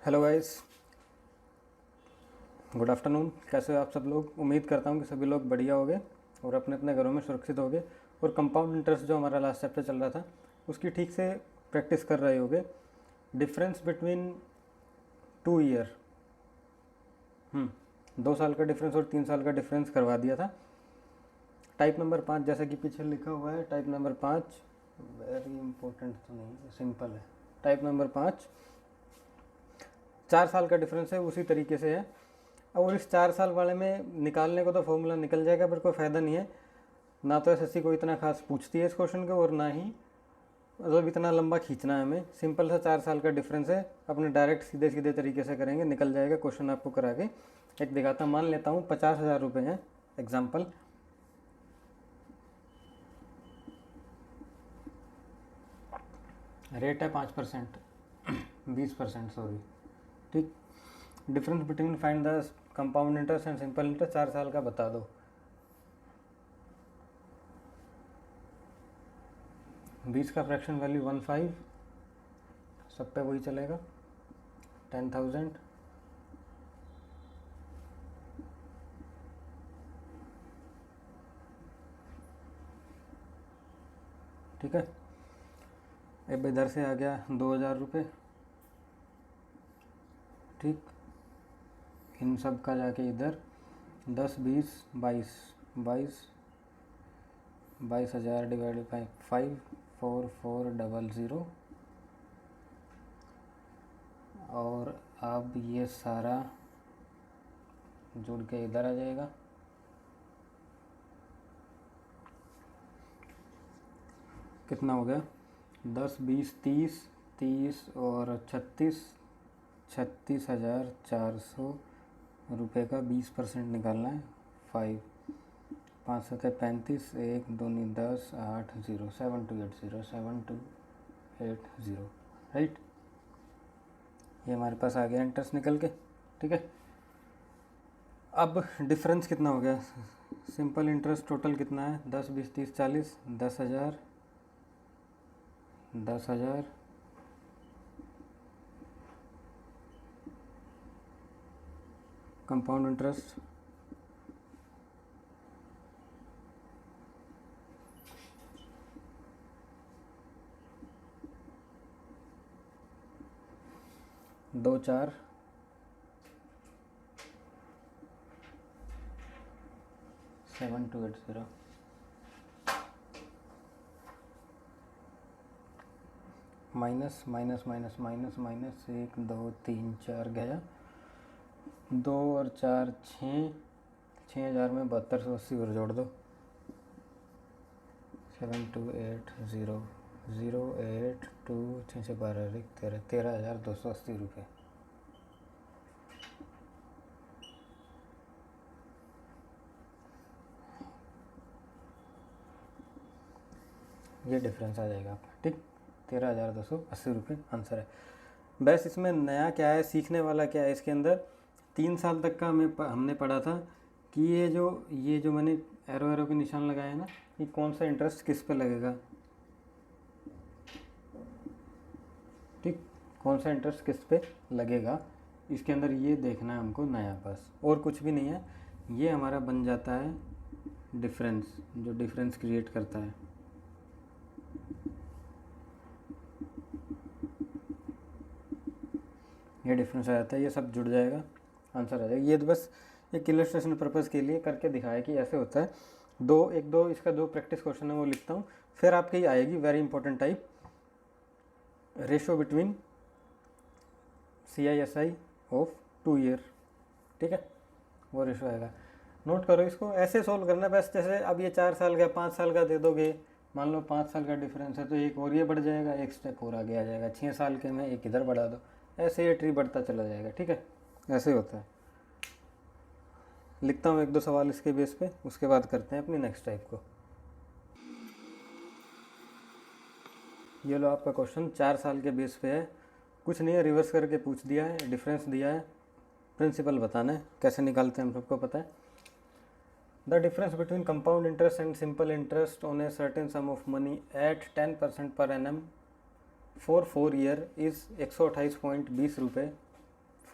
Hello guys, good afternoon. कैसे हो आप सब लोग? उम्मीद करता हूँ कि सभी लोग बढ़िया होंगे और अपने अपने घरों में सुरक्षित होंगे और कंपाउंड इंटरेस्ट जो हमारा लास्ट चैप्टर चल रहा था उसकी ठीक से प्रैक्टिस कर रहे होगे। डिफरेंस बिटवीन 2 ईयर, 2 साल का डिफरेंस और 3 साल का डिफरेंस करवा दिया था। टाइप नंबर 5 जैसा कि पीछे लिखा हुआ है, टाइप नंबर 5 वेरी इंपॉर्टेंट तो नहीं है, सिंपल है। टाइप नंबर 5 4 साल का डिफरेंस है, उसी तरीके से है। और इस 4 साल वाले में निकालने को तो फॉर्मूला निकल जाएगा, पर कोई फ़ायदा नहीं है। ना तो एसएससी को इतना खास पूछती है इस क्वेश्चन को, और ना ही मतलब इतना लंबा खींचना है हमें। सिंपल सा 4 साल का डिफरेंस है, अपने डायरेक्ट सीधे सीधे तरीके से करेंगे, निकल जाएगा। क्वेश्चन आपको करा के एक दिखाता, मान लेता हूँ 50,000 रुपये हैं एग्जाम्पल। रेट है 5%, 20% सॉरी, ठीक। Difference between find the compound interest and simple interest 4 साल का बता दो। 20 का फ्रैक्शन वैल्यू 15, सब पे वही चलेगा। 10,000, ठीक है। अब इधर से आ गया 2,000 रुपये, ठीक। इन सब का जाके इधर 10, 20, 22,000 डिवाइडेड बाई 5, 4400। और अब ये सारा जुड़ के इधर आ जाएगा। कितना हो गया? 10, 20, 30, 30 और 36, 36,400 रुपये का 20% निकालना है। 5, 5 7 35, 1 2 10, 8 0, 7280, 7280, राइट। ये हमारे पास आ गया इंटरेस्ट निकल के, ठीक है। अब डिफरेंस कितना हो गया? सिंपल इंटरेस्ट टोटल कितना है? 10, 20, 30, 40, 10,000, 10,000, compound interest 2 4 7280, minus minus minus minus minus 1 2 3 4 गया, 2 और 4 6, 6,000 में 7280 और जोड़ दो। 7280, 082 6 से 12 13, 13,280 रुपये। ये डिफरेंस आ जाएगा आपका, ठीक। 13,280 रुपये आंसर है। बस इसमें नया क्या है, सीखने वाला क्या है इसके अंदर? 3 साल तक का हमने पढ़ा था कि ये जो मैंने एरो एरो के निशान लगाए हैं ना, ये कौन सा इंटरेस्ट किस पे लगेगा, ठीक। कौन सा इंटरेस्ट किस पे लगेगा, इसके अंदर ये देखना है हमको नया, बस और कुछ भी नहीं है। ये हमारा बन जाता है डिफरेंस, जो डिफरेंस क्रिएट करता है। ये डिफरेंस आ जाता है, ये सब जुड़ जाएगा, आंसर आ जाएगा। ये तो बस एक इलस्ट्रेशन पर्पज़ के लिए करके दिखाया कि ऐसे होता है। दो इसका जो प्रैक्टिस क्वेश्चन है वो लिखता हूँ, फिर आपकी आएगी very important type, ratio between CISI of 2 year, ठीक है। वो रेशो आएगा, नोट करो इसको। ऐसे सोल्व करना बस, जैसे अब ये 4 साल का 5 साल का दे दोगे, मान लो 5 साल का डिफरेंस है तो एक और ये बढ़ जाएगा, एक स्टेप और आगे आ जाएगा। 6 साल के में एक इधर बढ़ा दो, ऐसे ये ट्री बढ़ता चला जाएगा, ठीक है। ऐसे होता है। लिखता हूँ 1 2 सवाल इसके बेस पे, उसके बाद करते हैं अपनी नेक्स्ट टाइप को। ये लो आपका क्वेश्चन 4 साल के बेस पे है, कुछ नहीं है, रिवर्स करके पूछ दिया है, डिफरेंस दिया है, प्रिंसिपल बताना है, कैसे निकालते हैं हम सबको पता है। The difference between compound interest and simple interest on a certain sum of money eight 10% per annum for 4 year is 128.20 रुपये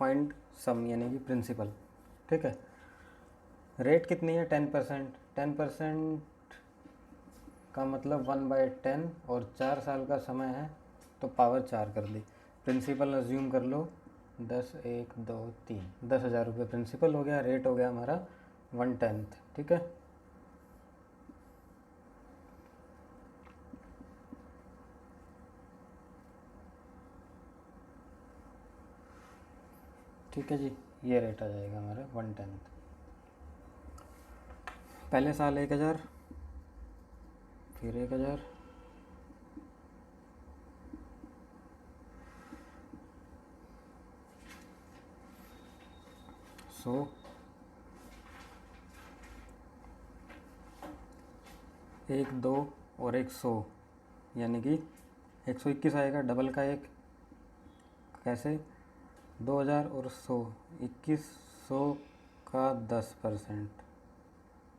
फाइंड सम यानी कि प्रिंसिपल। ठीक है, रेट कितनी है 10%। 10% का मतलब 1/10 और 4 साल का समय है तो पावर 4 कर दी। प्रिंसिपल अज्यूम कर लो 10, 1, 2, 3, 10,000 रुपये प्रिंसिपल हो गया। रेट हो गया हमारा 1/10। ठीक है, ठीक है जी, ये रेट आ जाएगा हमारा 1/10। पहले साल 1,000, फिर 1,000, सो 1, 2 और 100 यानी कि 121 आएगा। डबल का 1 कैसे, 2,000 और 100, 2100 का 10%।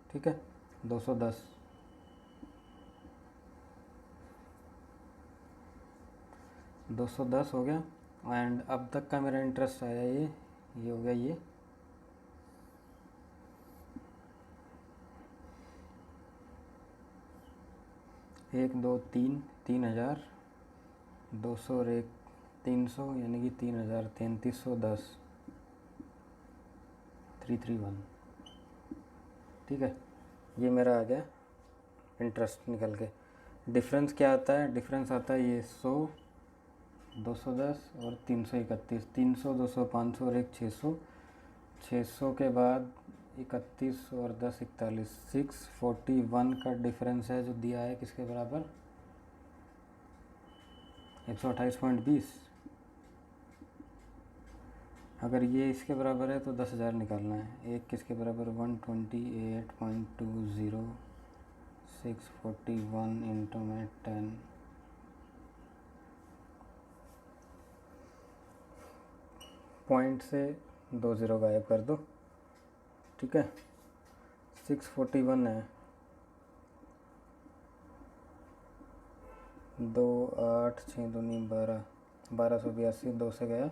ठीक है, 210। 210 हो गया। एंड अब तक का मेरा इंटरेस्ट आया ये हो गया ये। एक, दो, 3, 3,000, 200 और 1, 300 यानी कि 3,000, 3,310, 331। ठीक है, ये मेरा आ गया इंटरेस्ट निकल के। डिफरेंस क्या आता है, डिफरेंस आता है ये 100, 210 और 331। 300, 200, 500 और 1, 600। 600 के बाद 31 और 10, 41। 641 का डिफरेंस है जो दिया है किसके बराबर, 128.20। अगर ये इसके बराबर है तो 10,000 निकालना है। एक किसके बराबर, 128.20। 641 इंटू में 10, पॉइंट से 2 ज़ीरो गायब कर दो। ठीक है, 641 है, 2, 8, 6 दूनी 12, 1282। 2 से गया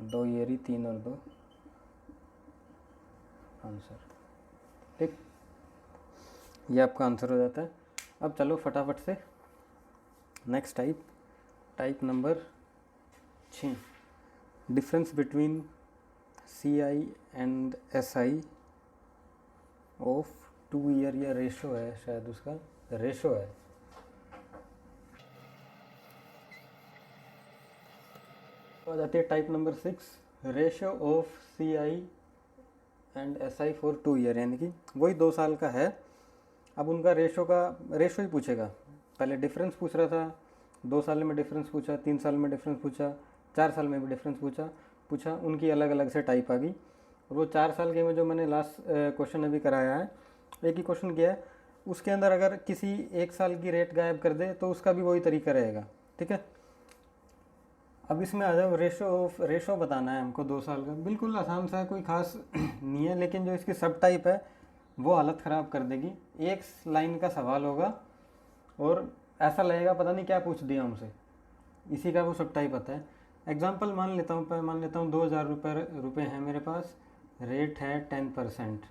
2, ये रही 3 और 2 आंसर। ठीक, ये आपका आंसर हो जाता है। अब चलो फटाफट से next type number 6, difference between CI and SI of 2 year, या रेशो है शायद, उसका रेशो है। तो आ जाती है type number 6, ratio of CI and SI for 2 year, यानी कि वही 2 साल का है। अब उनका रेशो ही पूछेगा। पहले डिफरेंस पूछ रहा था, 2 साल में डिफरेंस पूछा, 3 साल में डिफरेंस पूछा, 4 साल में भी डिफरेंस पूछा। उनकी अलग अलग से टाइप आ गई। और वो 4 साल के में जो मैंने लास्ट क्वेश्चन अभी कराया है, एक ही क्वेश्चन किया है, उसके अंदर अगर किसी 1 साल की रेट गायब कर दे तो उसका भी वही तरीका रहेगा। ठीक है, अब इसमें आ जाओ, रेशो बताना है हमको 2 साल का। बिल्कुल आसान सा है, कोई खास नहीं है, लेकिन जो इसकी सब टाइप है वो हालत ख़राब कर देगी। एक लाइन का सवाल होगा और ऐसा लगेगा पता नहीं क्या पूछ दिया हमसे, इसी का वो सब टाइप आता है। एग्जाम्पल मान लेता हूँ 2,000 रुपये हैं मेरे पास, रेट है 10%।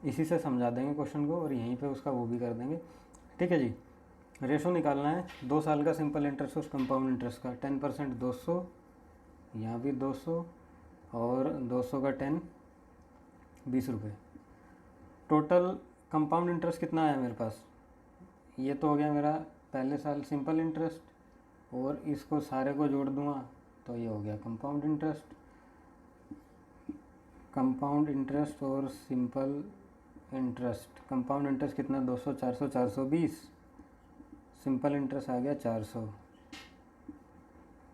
इसी से समझा देंगे क्वेश्चन को और यहीं पे उसका वो भी कर देंगे। ठीक है जी, रेशो निकालना है 2 साल का सिंपल इंटरेस्ट और कंपाउंड इंटरेस्ट का। 10% 200, यहाँ भी 200 और 200 का 10, 20 रुपये। टोटल कंपाउंड इंटरेस्ट कितना आया मेरे पास, ये तो हो गया मेरा पहले साल सिंपल इंटरेस्ट, और इसको सारे को जोड़ दूंगा तो ये हो गया कंपाउंड इंटरेस्ट और सिंपल इंटरेस्ट। कंपाउंड इंटरेस्ट कितना, 200, 400, 420। सिंपल इंटरेस्ट आ गया 400।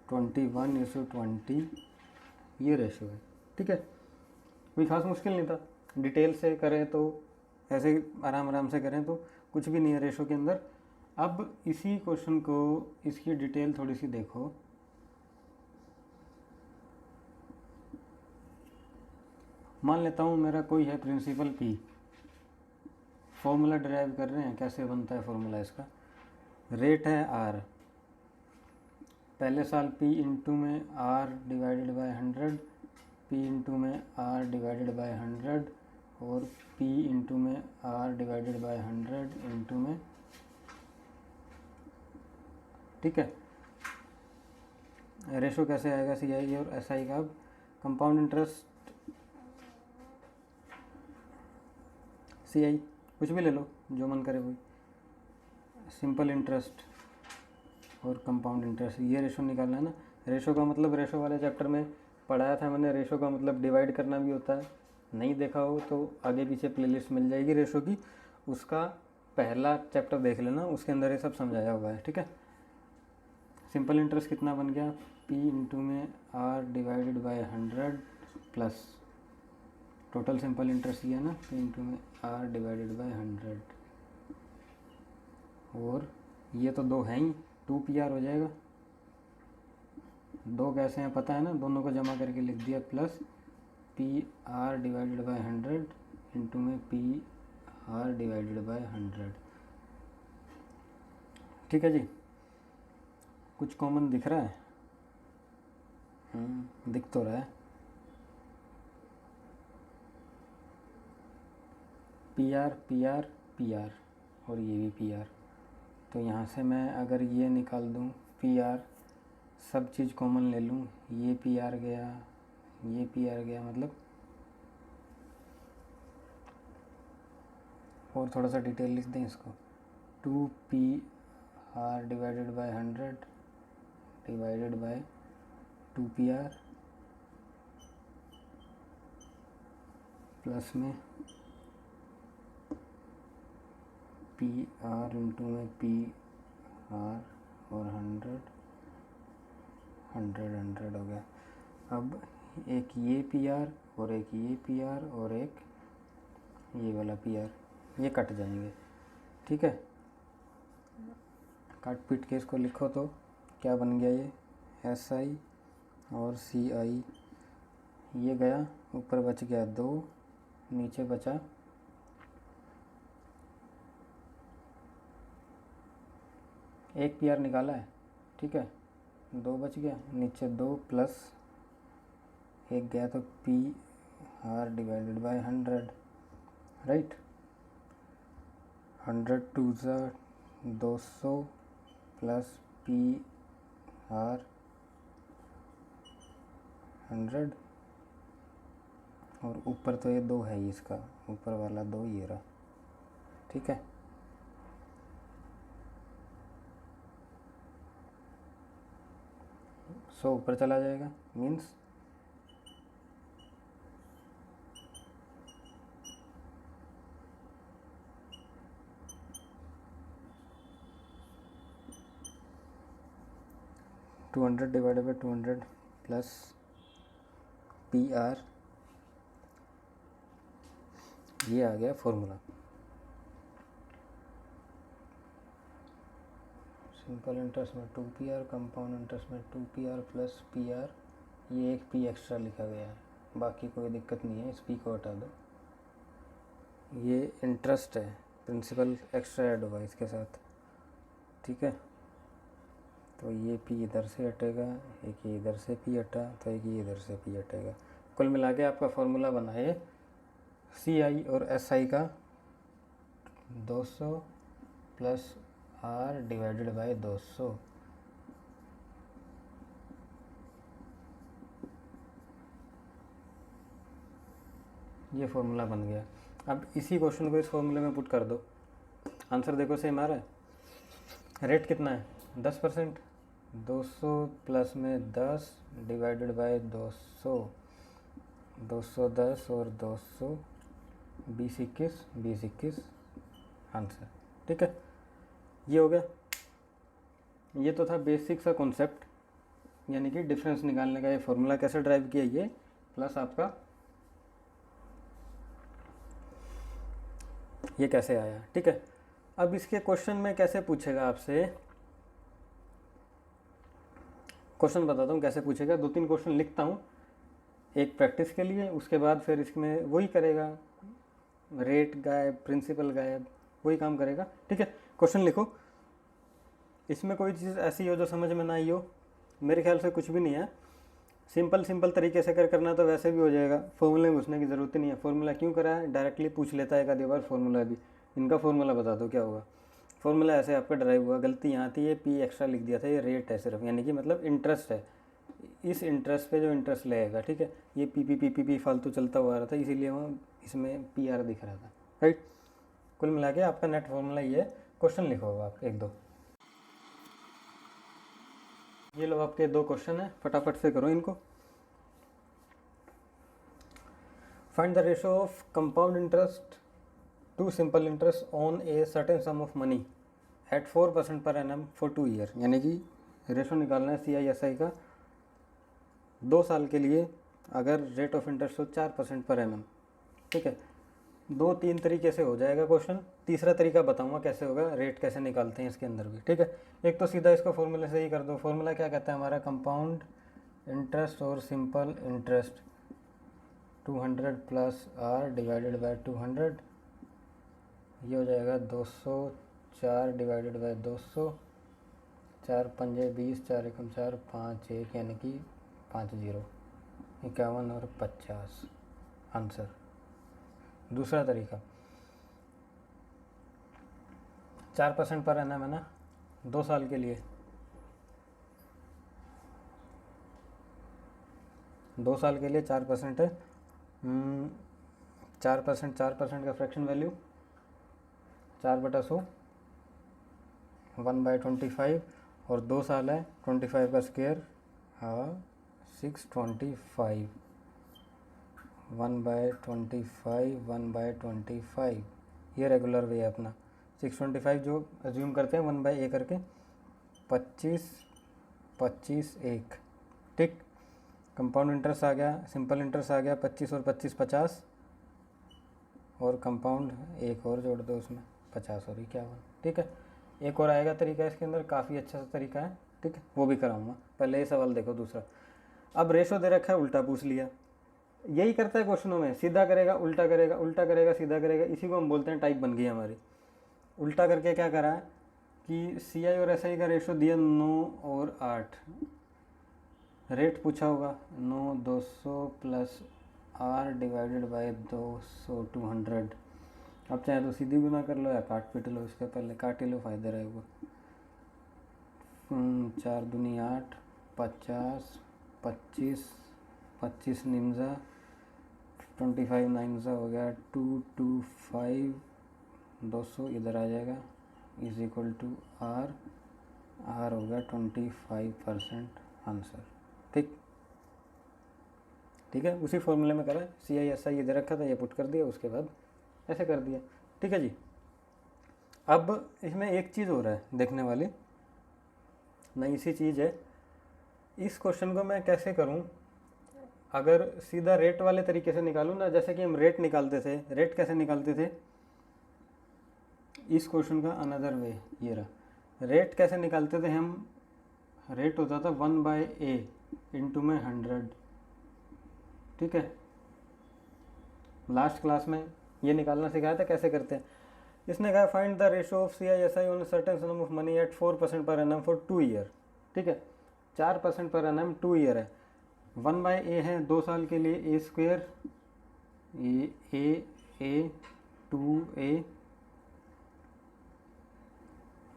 21:20 ये रेशो है। ठीक है, कोई ख़ास मुश्किल नहीं था। डिटेल से करें तो ऐसे आराम से करें तो कुछ भी नहीं है रेशो के अंदर। अब इसी क्वेश्चन को, इसकी डिटेल थोड़ी सी देखो। मान लेता हूँ मेरा कोई है प्रिंसिपल P, फॉर्मूला डिराइव कर रहे हैं, कैसे बनता है फॉर्मूला इसका। रेट है R, पहले साल P इंटू में R divided by 100, P into में R डिवाइडेड बाय 100 और P इंटू में R डिवाइडेड बाय 100 इंटू में, ठीक है। रेशो कैसे आएगा CI और SI का? अब कंपाउंड इंटरेस्ट CI कुछ भी ले लो जो मन करे वही, सिंपल इंटरेस्ट और कंपाउंड इंटरेस्ट, ये रेशो निकालना है ना। रेशो का मतलब रेशो वाले चैप्टर में पढ़ाया था मैंने, रेशो का मतलब डिवाइड करना भी होता है। नहीं देखा हो तो आगे पीछे प्लेलिस्ट मिल जाएगी रेशो की, उसका पहला चैप्टर देख लेना, उसके अंदर ये सब समझाया हुआ है, ठीक है। सिंपल इंटरेस्ट कितना बन गया? P इंटू में R divided by 100 plus total simple interest ये है ना, P इंटू में R डिवाइडेड बाय 100 और ये तो 2 हैं ही, 2PR हो जाएगा। 2 कैसे हैं पता है ना, दोनों को जमा करके लिख दिया, plus PR divided by 100 into में PR डिवाइडेड बाय 100, ठीक है जी। कुछ कॉमन दिख रहा है? दिख तो रहा है। PR PR PR और ये भी PR, तो यहाँ से मैं अगर ये निकाल दूँ PR, सब चीज़ कॉमन ले लूँ, ये PR गया, ये PR गया, मतलब और थोड़ा सा डिटेल लिख दें इसको, 2PR divided by 100 divided by 2PR plus में PR इंटू में PR और 100 हो गया। अब एक ये PR और एक ये PR और एक ये वाला PR, ये कट जाएंगे, ठीक है। काट पीट के इसको लिखो तो क्या बन गया? ये SI और CI, ये गया, ऊपर बच गया 2, नीचे बचा एक PR निकाला है, ठीक है, 2 बच गया, नीचे 2 प्लस एक गया तो PR divided by 100, right. 100 to 200 plus PR 100 और ऊपर तो ये 2 है ही, इसका ऊपर वाला 2 ये रहा, ठीक है। सो ऊपर चला जाएगा, means $200 divided by 200 plus PR, ये आ गया फॉर्मूला। सिंपल इंटरेस्ट में 2PR, कंपाउंड इंटरेस्ट में 2PR प्लस PR, ये एक P एक्स्ट्रा लिखा गया है, बाकी कोई दिक्कत नहीं है, इस P को हटा दो। ये इंटरेस्ट है, प्रिंसिपल एक्स्ट्रा ऐड होगा इसके साथ, ठीक है। तो ये P इधर से हटेगा, एक ये इधर से P हटा, तो एक ये इधर से P हटेगा। कुल मिला के आपका फॉर्मूला बना है CI और SI का 200 प्लस R डिवाइडेड बाय 200, ये फॉर्मूला बन गया। अब इसी क्वेश्चन को इस फॉर्मूले में पुट कर दो, आंसर देखो सेम आ रहा है। रेट कितना है? 10%, 200 प्लस में 10 डिवाइडेड बाय 200, 210 और 200, 20 21 आंसर, ठीक है। ये हो गया। ये तो था बेसिक सा कॉन्सेप्ट, यानी कि डिफरेंस निकालने का ये फॉर्मूला कैसे ड्राइव किया, ये प्लस आपका ये कैसे आया, ठीक है। अब इसके क्वेश्चन में कैसे पूछेगा आपसे, क्वेश्चन बताता हूँ कैसे पूछेगा। 2-3 क्वेश्चन लिखता हूँ, एक प्रैक्टिस के लिए, उसके बाद फिर इसमें वही करेगा, रेट गायब, प्रिंसिपल गायब, वही काम करेगा, ठीक है। क्वेश्चन लिखो, इसमें कोई चीज़ ऐसी हो जो समझ में ना आई हो मेरे ख्याल से कुछ भी नहीं है, सिंपल तरीके से करना तो वैसे भी हो जाएगा, फॉर्मूले में घुसने की ज़रूरत ही नहीं है। फॉर्मूला क्यों करा है, डायरेक्टली पूछ लेता है एक आधी बार फॉर्मूला भी, इनका फॉर्मूला बता दो क्या होगा। फॉर्मूला ऐसे आपका ड्राइव हुआ, गलती यहाँ थी, ये पी एक्स्ट्रा लिख दिया था, ये रेट है सिर्फ, यानी कि मतलब इंटरेस्ट है, इस इंटरेस्ट पे जो इंटरेस्ट लगेगा, ठीक है। ये पी फालतू चलता हुआ रहा था, इसीलिए वो इसमें पी आर दिख रहा था, राइट। कुल मिला के आपका नेट फॉर्मूला ये है। क्वेश्चन लिखो आप एक दो, ये लो आपके 2 क्वेश्चन है, फटाफट से करो इनको। Find the ratio of compound interest to simple interest on a certain sum of money at 4% per annum for 2 year, यानी कि रेशो निकालना है CISI का 2 साल के लिए, अगर रेट ऑफ इंटरेस्ट हो 4% पर एनम, ठीक है। 2-3 तरीके से हो जाएगा क्वेश्चन, तीसरा तरीका बताऊंगा कैसे होगा, रेट कैसे निकालते हैं इसके अंदर भी, ठीक है। एक तो सीधा इसको फॉर्मूले से ही कर दो। फॉर्मूला क्या कहता है हमारा, कंपाउंड इंटरेस्ट और simple interest 200 plus R divided by 200, ये हो जाएगा 200, 4 डिवाइडेड बाय 200, 4 पंजे 20, 4 एकम 4, 5 1, यानी कि 50, 51 और 50 आंसर। दूसरा तरीका 4% पर एनम है ना, 2 साल के लिए, 2 साल के लिए 4% है, 4% का फ्रैक्शन वैल्यू 4/100, 1/25, और 2 साल है, 25 का स्क्वायर 625, 1/25, 1/25, ये रेगुलर वे है अपना। 625 जो एज्यूम करते हैं 1/a करके, 25, 25 1, ठीक। कंपाउंड इंटरेस्ट आ गया, सिंपल इंटरेस्ट आ गया 25 और 25 50, और कंपाउंड एक और जोड़ दो उसमें 50 और 51, ठीक है। एक और आएगा तरीका इसके अंदर, काफ़ी अच्छा सा तरीका है, ठीक है, वो भी कराऊंगा। पहले ये सवाल देखो दूसरा। अब रेशो दे रखा है, उल्टा पूछ लिया, यही करता है क्वेश्चनों में, सीधा करेगा उल्टा करेगा, उल्टा करेगा सीधा करेगा, इसी को हम बोलते हैं टाइप बन गई हमारी। उल्टा करके क्या करा है कि CI और SI का रेशो दिया 9 और 8, रेट पूछा होगा 9 200 प्लस R डिवाइडेड बाय 200 200। अब चाहे तो सीधी गुना कर लो या काट पीट लो, इसके पहले काट ही लो, फायदे रहेगा। 4 दूनी 8, 50, 25, 25 निम्जा, 25 नाइन्जा हो गया 225, 200 इधर आ जाएगा, इज इक्वल टू R हो गया 25% आंसर, ठीक। ठीक है, उसी फॉर्मूले में करा, CISI इधर रखा था, ये पुट कर दिया, उसके बाद ऐसे कर दिया, ठीक है जी। अब इसमें एक चीज़ हो रहा है देखने वाली, नई सी चीज़ है। इस क्वेश्चन को मैं कैसे करूं, अगर सीधा रेट वाले तरीके से निकालूं ना, जैसे कि हम रेट निकालते थे, रेट कैसे निकालते थे, इस क्वेश्चन का अनदर वे ये रहा। रेट कैसे निकालते थे हम, रेट होता था 1/a इंटू में 100, ठीक है। लास्ट क्लास में ये निकालना सिखाया था कैसे करते हैं। इसने कहा find the ratio of CISI on certain sum of money at 4% per annum for 2 year, ठीक है। 4% पर एनम 2 ईयर है, 1/a है 2 साल के लिए, a स्क्वेयर a 2a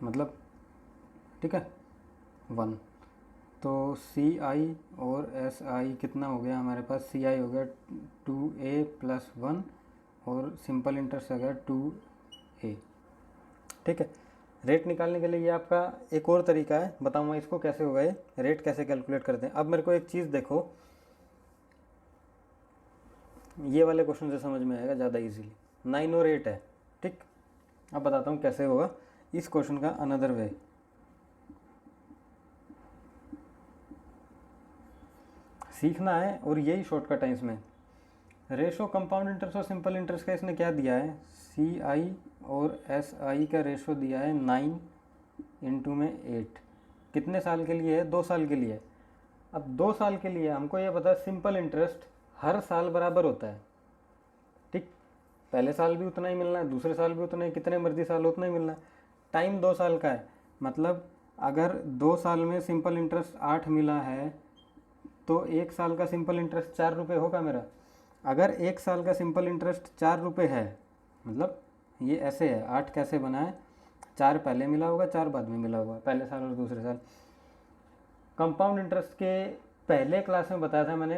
मतलब, ठीक है 1, तो CI और SI कितना हो गया हमारे पास, CI हो गया 2a प्लस 1 और सिंपल इंटरेस्ट हो गया 2a, ठीक है। रेट निकालने के लिए ये आपका एक और तरीका है, बताऊंगा इसको कैसे होगा, ये रेट कैसे कैलकुलेट करते हैं। अब मेरे को एक चीज़ देखो, ये वाले क्वेश्चन से समझ में आएगा ज़्यादा इजीली, 9 और 8 है, ठीक। अब बताता हूँ कैसे होगा इस क्वेश्चन का अनदर वे। सीखना है और यही शॉर्टकट है इसमें। रेशो कंपाउंड इंटरेस्ट और सिंपल इंटरेस्ट का इसने क्या दिया है, CI और SI का रेशो दिया है 9 इंटू में 8, कितने साल के लिए है, 2 साल के लिए। अब 2 साल के लिए हमको ये पता है सिंपल इंटरेस्ट हर साल बराबर होता है, ठीक। पहले साल भी उतना ही मिलना है, दूसरे साल भी उतना ही, कितने मर्जी साल उतना ही मिलना है। टाइम 2 साल का है, मतलब अगर 2 साल में सिंपल इंटरेस्ट 8 मिला है तो 1 साल का सिंपल इंटरेस्ट 4 रुपये होगा मेरा। अगर 1 साल का सिंपल इंटरेस्ट 4 रुपये है, मतलब ये ऐसे है, 8 कैसे बना है, 4 पहले मिला होगा, 4 बाद में मिला होगा, पहले साल और दूसरे साल। कंपाउंड इंटरेस्ट के पहले क्लास में बताया था मैंने,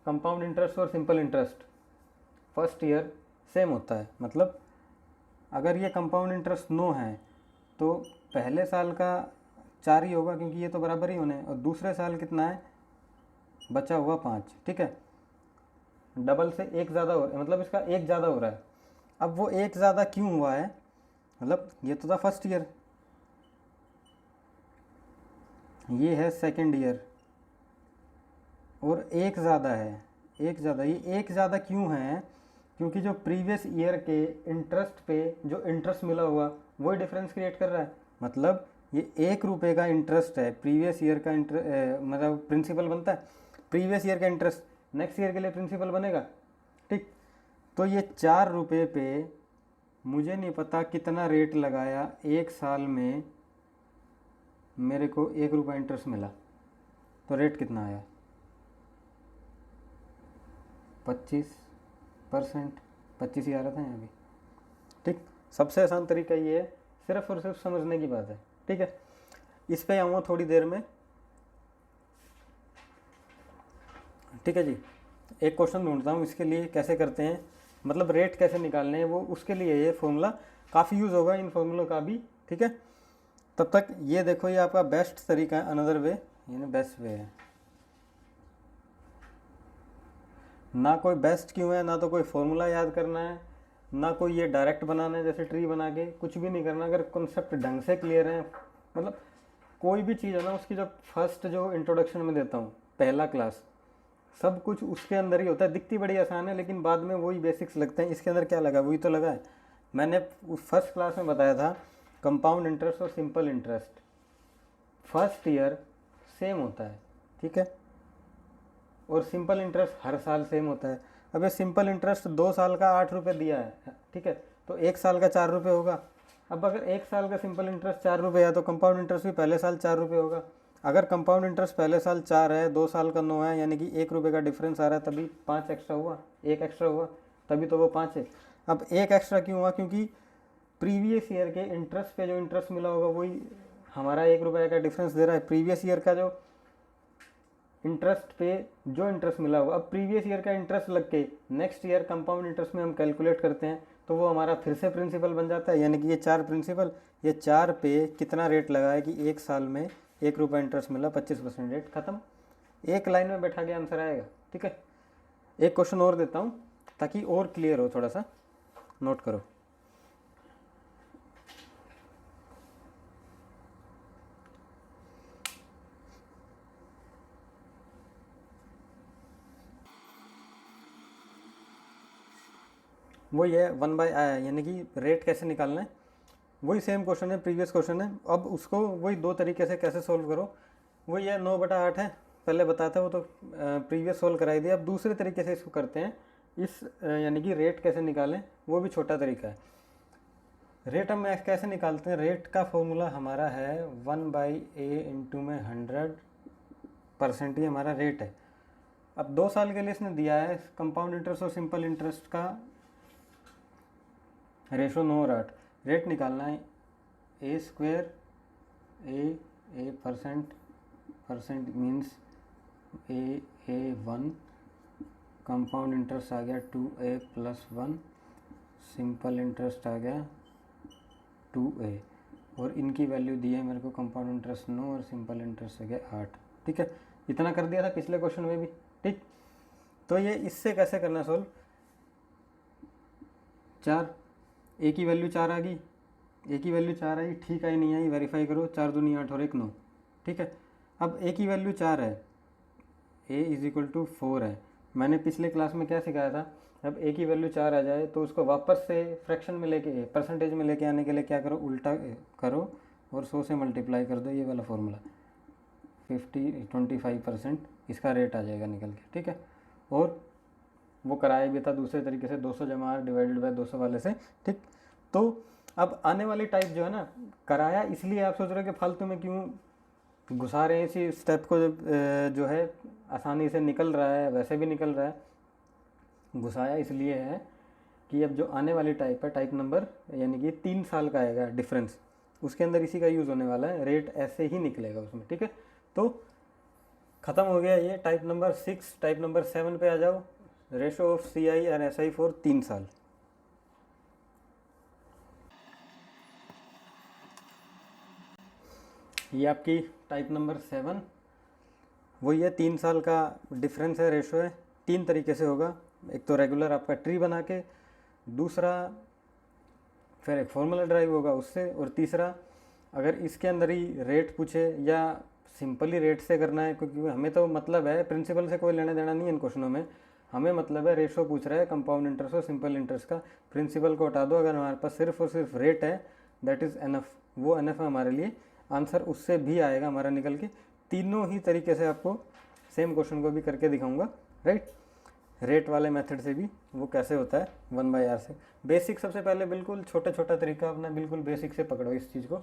कंपाउंड इंटरेस्ट और simple interest first year same होता है। मतलब अगर ये कंपाउंड इंटरेस्ट 9 है तो पहले साल का 4 ही होगा, क्योंकि ये तो बराबर ही होने हैं, और दूसरे साल कितना है, बचा हुआ 5। ठीक है, डबल से एक ज़्यादा हो रहा है, मतलब इसका एक ज़्यादा हो रहा है। अब वो एक ज़्यादा क्यों हुआ है, मतलब ये तो था फर्स्ट ईयर, ये है सेकंड ईयर, और एक ज़्यादा है, एक ज़्यादा। ये एक ज़्यादा क्यों है, क्योंकि जो प्रीवियस ईयर के इंटरेस्ट पे जो इंटरेस्ट मिला हुआ वही डिफरेंस क्रिएट कर रहा है। मतलब ये 1 रुपये का इंटरेस्ट है, प्रीवियस ईयर का मतलब प्रिंसिपल बनता है, प्रीवियस ईयर का इंटरेस्ट नेक्स्ट ईयर के लिए प्रिंसिपल बनेगा। ठीक, तो ये 4 रुपये पे मुझे नहीं पता कितना रेट लगाया, 1 साल में मेरे को 1 रुपया इंटरेस्ट मिला, तो रेट कितना आया, 25%, 25 ही आ रहा था यहाँ भी। ठीक, सबसे आसान तरीका ये है, सिर्फ और सिर्फ समझने की बात है। ठीक है, इस पे आऊँगा थोड़ी देर में। ठीक है जी, एक क्वेश्चन ढूंढता हूँ, इसके लिए कैसे करते हैं, मतलब रेट कैसे निकालने हैं, वो उसके लिए ये फॉर्मूला काफ़ी यूज़ होगा, इन फॉर्मूलों का भी। ठीक है, तब तक ये देखो, ये आपका बेस्ट तरीका है, अनदर वे, यानी बेस्ट वे है। ना कोई बेस्ट क्यों है, ना तो कोई फॉर्मूला याद करना है, ना कोई ये डायरेक्ट बनाना है जैसे ट्री बना के, कुछ भी नहीं करना। अगर कॉन्सेप्ट ढंग से क्लियर है, मतलब कोई भी चीज़ है ना, उसकी जब फर्स्ट जो इंट्रोडक्शन में देता हूँ, पहला क्लास, सब कुछ उसके अंदर ही होता है। दिखती बड़ी आसान है, लेकिन बाद में वही बेसिक्स लगते हैं। इसके अंदर क्या लगा, वही तो लगा है। मैंने फर्स्ट क्लास में बताया था कंपाउंड इंटरेस्ट और simple interest first year same होता है। ठीक है, और सिंपल इंटरेस्ट हर साल सेम होता है। अब ये सिंपल इंटरेस्ट 2 साल का 8 रुपये दिया है, ठीक है, तो 1 साल का 4 रुपये होगा। अब अगर 1 साल का सिंपल इंटरेस्ट 4 रुपये है तो कंपाउंड इंटरेस्ट भी पहले साल 4 रुपये होगा। अगर कंपाउंड इंटरेस्ट पहले साल 4 है, 2 साल का 9 है, यानी कि 1 रुपये का डिफरेंस आ रहा है, तभी 5 एक्स्ट्रा हुआ, 1 एक्स्ट्रा हुआ, तभी तो वो 5 है। अब 1 एक्स्ट्रा क्यों हुआ, क्योंकि प्रीवियस ईयर के इंटरेस्ट पे जो इंटरेस्ट मिला होगा वही हमारा 1 रुपये का डिफरेंस दे रहा है। प्रीवियस ईयर का जो इंटरेस्ट पे जो इंटरेस्ट मिला होगा, अब प्रीवियस ईयर का इंटरेस्ट लग के नेक्स्ट ईयर कंपाउंड इंटरेस्ट में हम कैलकुलेट करते हैं, तो वो हमारा फिर से प्रिंसिपल बन जाता है। यानी कि ये 4 प्रिंसिपल, ये 4 पे कितना रेट लगा है कि 1 साल में 1 रुपया इंटरेस्ट मिला, 25% रेट, खत्म। एक लाइन में बैठा के आंसर आएगा। ठीक है, एक क्वेश्चन और देता हूँ ताकि और क्लियर हो, थोड़ा सा नोट करो। वो ये 1/i, यानी कि रेट कैसे निकालना है, वही सेम क्वेश्चन है, प्रीवियस क्वेश्चन है। अब उसको वही 2 तरीके से कैसे सोल्व करो, वो ये 9/8 है, पहले बताता है, वो तो प्रीवियस सोल्व कराई दिया। अब दूसरे तरीके से इसको करते हैं, इस यानी कि रेट कैसे निकालें, वो भी छोटा तरीका है। रेट हम कैसे निकालते हैं, रेट का फॉर्मूला हमारा है 1/a इंटू में 100%, ये हमारा रेट है। अब 2 साल के लिए इसने दिया है कंपाउंड इंटरेस्ट और सिंपल इंटरेस्ट का रेशो 9/8। रेट निकालना है ए स्क्वेयर, ए परसेंट मीन्स ए 1, कंपाउंड इंटरेस्ट आ गया 2a + 1, सिंपल इंटरेस्ट आ गया 2a, और इनकी वैल्यू दी है मेरे को, कंपाउंड इंटरेस्ट 9 और सिंपल इंटरेस्ट आ गया 8। ठीक है, इतना कर दिया था पिछले क्वेश्चन में भी। ठीक, तो ये इससे कैसे करना सोल्व, 4, ए की वैल्यू 4 आ गई, ए की वैल्यू 4 आई, ठीक आई नहीं आई, वेरीफाई करो, 4 दूनी 8 और 1 9। ठीक है, अब ए की वैल्यू 4 है, ए = 4 है। मैंने पिछले क्लास में क्या सिखाया था, जब ए की वैल्यू 4 आ जाए तो उसको वापस से फ्रैक्शन में लेके, परसेंटेज में लेके आने के लिए क्या करो, उल्टा करो और 100 से मल्टीप्लाई कर दो, ये वाला फॉर्मूला 25%, इसका रेट आ जाएगा निकल के। ठीक है, और वो कराया भी था दूसरे तरीके से, 200 जमा R / 200 वाले से। ठीक, तो अब आने वाली टाइप जो है ना, कराया इसलिए आप सोच रहे हो कि फालतू में क्यों घुसा रहे हैं इसी स्टेप को, जो है आसानी से निकल रहा है, वैसे भी निकल रहा है। घुसाया इसलिए है कि अब जो आने वाली टाइप है, टाइप नंबर यानी कि 3 साल का आएगा डिफरेंस, उसके अंदर इसी का यूज़ होने वाला है, रेट ऐसे ही निकलेगा उसमें, ठीक है। तो ख़त्म हो गया ये टाइप नंबर 6। टाइप नंबर 7 पे आ जाओ, ratio of CI and SI for 3 साल। ये आपकी टाइप नंबर 7 वही है, 3 साल का डिफरेंस है, रेशो है। 3 तरीके से होगा, एक तो रेगुलर आपका ट्री बना के, दूसरा फिर एक फॉर्मूला ड्राइव होगा उससे, और तीसरा अगर इसके अंदर ही रेट पूछे या सिंपली रेट से करना है, क्योंकि हमें तो मतलब है प्रिंसिपल से कोई लेना देना नहीं है इन क्वेश्चनों में, हमें मतलब है रेशो पूछ रहा है कंपाउंड इंटरेस्ट और सिंपल इंटरेस्ट का, प्रिंसिपल को हटा दो, अगर हमारे पास सिर्फ और सिर्फ रेट है दैट इज़ एनफ, वो एनफ है हमारे लिए, आंसर उससे भी आएगा हमारा निकल के। तीनों ही तरीके से आपको सेम क्वेश्चन को भी करके दिखाऊंगा, राइट। रेट वाले मेथड से भी वो कैसे होता है 1/r से। बेसिक सबसे पहले बिल्कुल छोटा छोटा तरीका अपना बिल्कुल बेसिक से पकड़ो इस चीज़ को।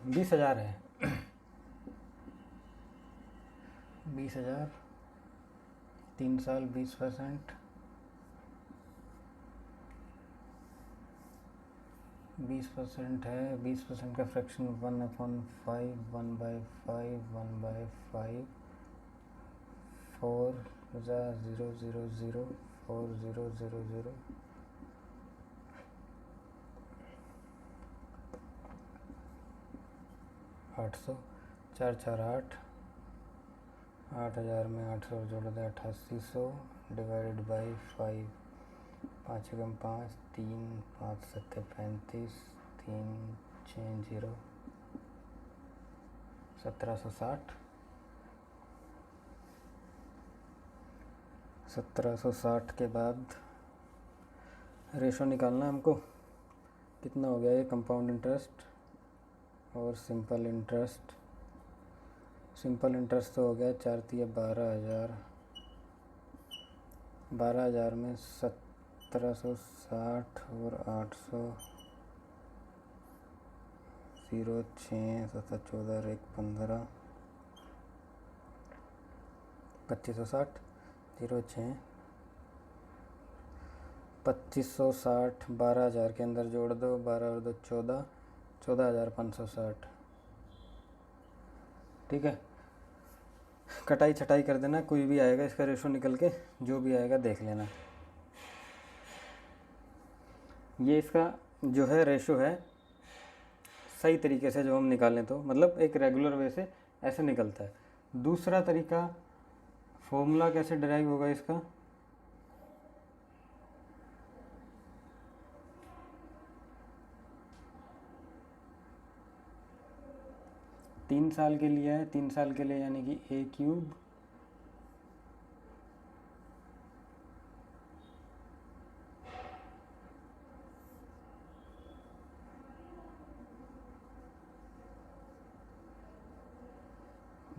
20,000 है 20,000, 3 साल 20%, 20% है, 20% का फ्रैक्शन 1/5, 1/5, 1/5, 4 0 0 0 4 0 0 0, 800, 4 4 8, 8,000 में 800 जोड़ दे 8800 डिवाइडेड बाई 5, 5 एकम 5, 3 5 7 35, 3 6 0, 1760। 1760 के बाद रेशो निकालना हमको, कितना हो गया ये कंपाउंड इंटरेस्ट और सिंपल इंटरेस्ट। सिंपल इंटरेस्ट तो हो गया 4 तिया 12,000, 12,000 में 1760 और 800, 0 6 7 14 1 15, 2560, 0 6 2560, 12,000 के अंदर जोड़ दो, 12 और 2 14, 14,560, ठीक है। कटाई छटाई कर देना, कोई भी आएगा इसका रेशो निकल के, जो भी आएगा देख लेना। ये इसका जो है रेशो है सही तरीके से जो हम निकालें तो मतलब एक रेगुलर वे से ऐसे निकलता है। दूसरा तरीका, फॉर्मूला कैसे डिराइव होगा इसका, तीन साल के लिए है, 3 साल के लिए यानी कि a³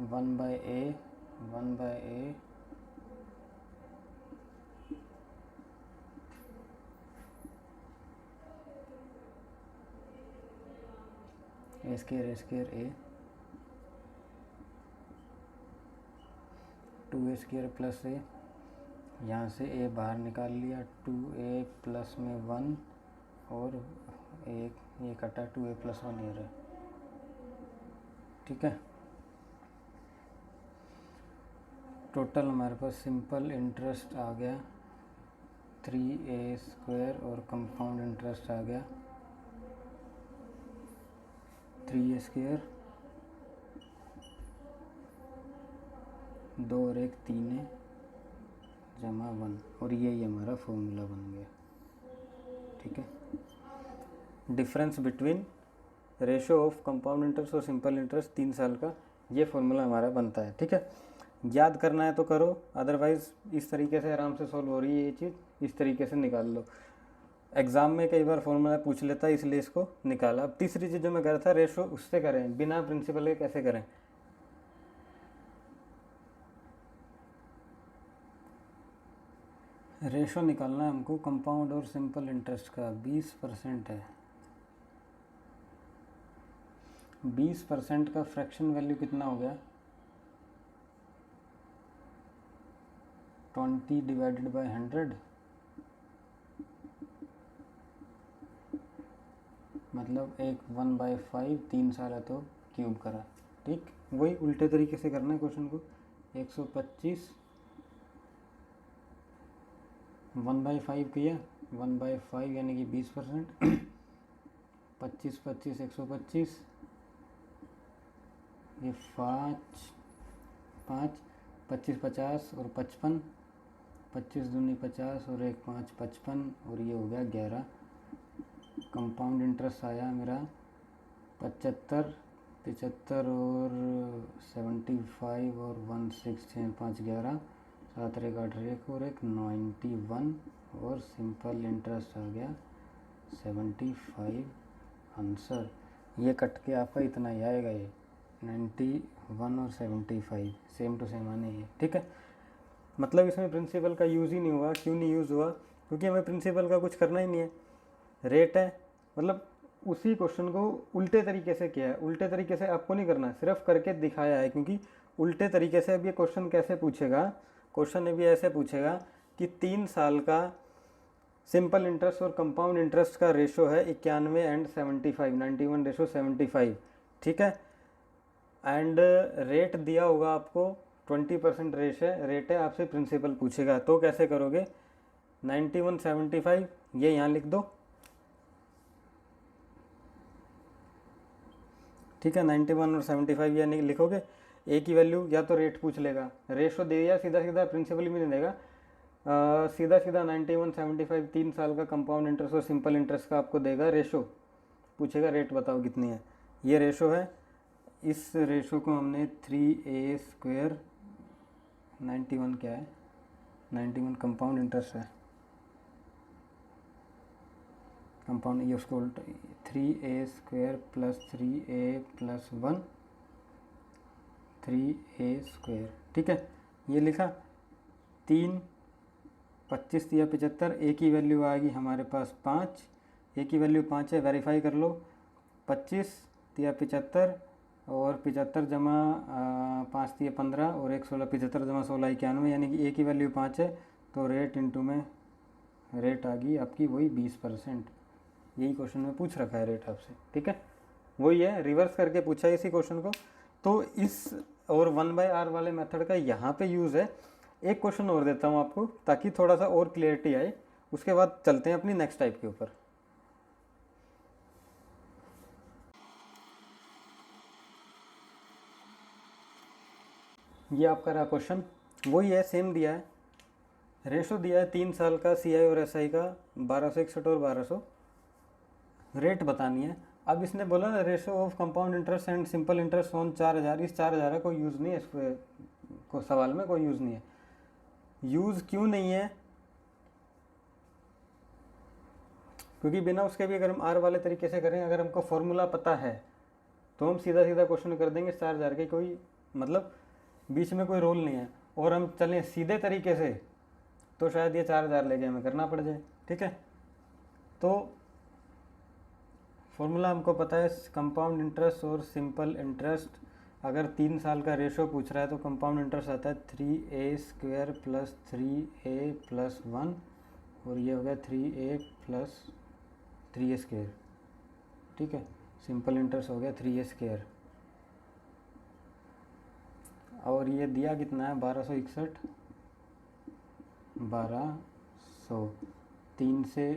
1/a 1/a a² a 2a² plus a, यहाँ से a बाहर निकाल लिया, 2a प्लस में 1 और एक ये कटा, 2a प्लस 1 ये रहा, ठीक है। टोटल हमारे पास सिंपल इंटरेस्ट आ गया 3a² और कंपाउंड इंटरेस्ट आ गया 3a², 2 और 1 3 है जमा 1, और यही हमारा फॉर्मूला बन गया, ठीक है। Difference between ratio of compound interest और सिंपल इंटरेस्ट 3 साल का, ये फॉर्मूला हमारा बनता है, ठीक है। याद करना है तो करो, अदरवाइज़ इस तरीके से आराम से सॉल्व हो रही है ये चीज़, इस तरीके से निकाल लो। एग्ज़ाम में कई बार फॉर्मूला पूछ लेता है इसलिए इसको निकाला। अब तीसरी चीज़ जो मैं कह रहा था, रेशो उससे करें बिना प्रिंसिपल के, कैसे करें। रेशो निकालना है हमको कंपाउंड और सिंपल इंटरेस्ट का। 20% है, 20% का फ्रैक्शन वैल्यू कितना हो गया? 20 डिवाइडेड बाय 100, मतलब एक 1/5, 3 साल है तो क्यूब करा। ठीक, वही उल्टे तरीके से करना है क्वेश्चन को। 125 1/5 किया, 1/5 यानी कि 20%। 25 25 125, ये 5 5 25 50 और 55, 25 दूनी 50 और 1 5 55, और ये हो गया 11। कंपाउंड इंटरेस्ट आया मेरा 75 75 और 75 और 1 6 6 5 11, 7 1 8 1 और 1 91, और सिंपल इंटरेस्ट आ गया 75 आंसर। ये कट के आपका इतना ही आएगा, ये 91 और 75 सेम टू सेम आने ये। ठीक है, मतलब इसमें प्रिंसिपल का यूज़ ही नहीं हुआ। क्यों नहीं यूज़ हुआ? क्योंकि हमें प्रिंसिपल का कुछ करना ही नहीं है। रेट है, मतलब उसी क्वेश्चन को उल्टे तरीके से किया है। उल्टे तरीके से आपको नहीं करना, सिर्फ करके दिखाया है। क्योंकि उल्टे तरीके से अब ये क्वेश्चन कैसे पूछेगा, क्वेश्चन भी ऐसे पूछेगा कि 3 साल का सिंपल इंटरेस्ट और कंपाउंड इंटरेस्ट का रेशो है 91 एंड 75, 91:75। ठीक है, एंड रेट दिया होगा आपको 20% रेट है, आपसे प्रिंसिपल पूछेगा तो कैसे करोगे? 91 75 ये यहाँ लिख दो। ठीक है, 91 और 75 ये नहीं लिखोगे, ए की वैल्यू या तो रेट पूछ लेगा, रेशो दे दिया सीधा सीधा, प्रिंसिपल भी नहीं देगा, सीधा सीधा 91 75 3 साल का कंपाउंड इंटरेस्ट और सिंपल इंटरेस्ट का आपको देगा रेशो, पूछेगा रेट बताओ कितनी है। ये रेशो है, इस रेशो को हमने 3a², 91 क्या है? 91 कंपाउंड इंटरेस्ट है, कंपाउंड, ये उसको उल्टा 3a² + 3a + 1 3a²। ठीक है, ये लिखा। 3 25 या 75, ए की वैल्यू आएगी हमारे पास 5, ए की वैल्यू 5 है, वेरीफाई कर लो। 25 या 75 और 75 जमा 5 या 15 और 1 16, 75 जमा 16 91, यानी कि ए की वैल्यू 5 है, तो रेट इंटू में रेट आ गई आपकी वही 20%। यही क्वेश्चन में पूछ रखा है रेट आपसे। ठीक है, वही है, रिवर्स करके पूछा है इसी क्वेश्चन को। तो इस और 1/r वाले मेथड का यहाँ पे यूज़ है। एक क्वेश्चन और देता हूँ आपको ताकि थोड़ा सा और क्लियरिटी आए, उसके बाद चलते हैं अपनी नेक्स्ट टाइप के ऊपर। ये आपका रहा क्वेश्चन, वही है, सेम दिया है, रेशो दिया है 3 साल का CI और SI का 1261 और 1200, रेट बतानी है। अब इसने बोला ना ratio of compound interest and simple interest on 4000, इस 4000 का कोई यूज़ नहीं है, इस को सवाल में कोई यूज़ नहीं है। यूज़ क्यों नहीं है? क्योंकि बिना उसके भी अगर हम आर वाले तरीके से करें, अगर हमको फॉर्मूला पता है तो हम सीधा सीधा क्वेश्चन कर देंगे। 4000 के कोई मतलब बीच में कोई रोल नहीं है, और हम चलें सीधे तरीके से तो शायद ये 4000 लेके हमें करना पड़ जाए। ठीक है, तो फॉर्मूला हमको पता है, कंपाउंड इंटरेस्ट और सिंपल इंटरेस्ट। अगर 3 साल का रेशो पूछ रहा है तो कंपाउंड इंटरेस्ट आता है 3a² + 3a + 1, और ये हो गया 3a + 3a²। ठीक है, सिंपल इंटरेस्ट हो गया 3a², और ये दिया कितना है? 1261, 1200, 3 से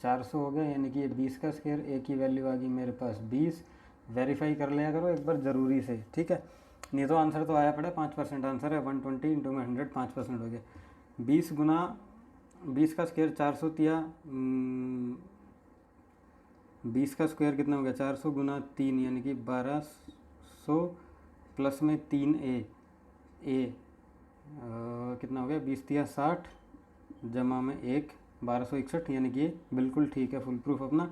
400 हो गया, यानी कि ये 20 का स्क्वायर। ए की वैल्यू आ गई मेरे पास 20। वेरीफाई कर लिया करो एक बार ज़रूरी से, ठीक है, नहीं तो आंसर तो आया पड़ा 5% आंसर है। 120 इंटू में 100 5% हो गया। 20 गुना 20 का स्क्वायर 400 दिया, 20 का स्क्वायर कितना हो गया? 400 गुना 3 यानी कि 1200 प्लस में 3a, कितना हो गया? 20 दिया 60 जमा में 1 1261, यानी कि बिल्कुल ठीक है, फुल प्रूफ अपना।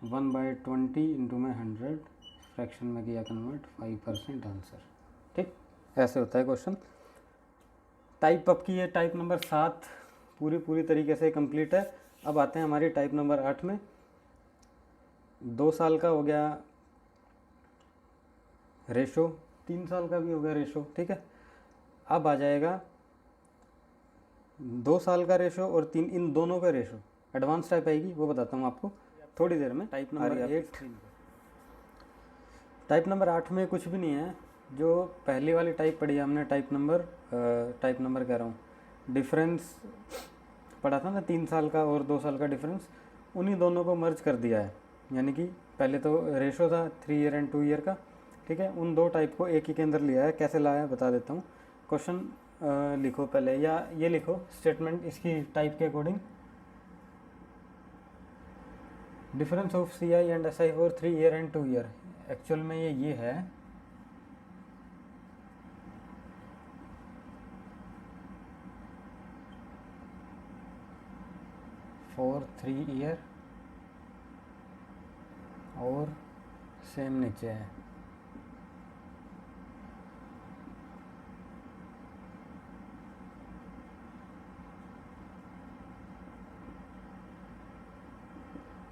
1/20 इंटू में 100 फ्रैक्शन में किया कन्वर्ट, 5% आंसर। ठीक, ऐसे होता है क्वेश्चन। टाइप आपकी है टाइप नंबर 7, पूरी तरीके से कंप्लीट है। अब आते हैं हमारी टाइप नंबर 8 में। 2 साल का हो गया रेशो, 3 साल का भी हो गया रेशो, ठीक है। अब आ जाएगा 2 साल का रेशो और 3, इन दोनों का रेशो। एडवांस टाइप आएगी, वो बताता हूँ आपको थोड़ी देर में। टाइप नंबर 8, टाइप नंबर 8 में कुछ भी नहीं है। जो पहली वाली टाइप पढ़ी हमने, टाइप नंबर कह रहा हूँ, डिफरेंस पढ़ा था ना, 3 साल का और 2 साल का डिफरेंस, उन्हीं दोनों को मर्ज कर दिया है। यानी कि पहले तो रेशो था 3 ईयर एंड 2 ईयर का, ठीक है, उन दो टाइप को एक ही के अंदर लिया है। कैसे लाया है बता देता हूँ। क्वेश्चन लिखो पहले, या ये लिखो स्टेटमेंट इसकी टाइप के according. Difference of C I and S I for 3 year and 2 year. Actual में ये है फॉर 3 ईयर और सेम नीचे है।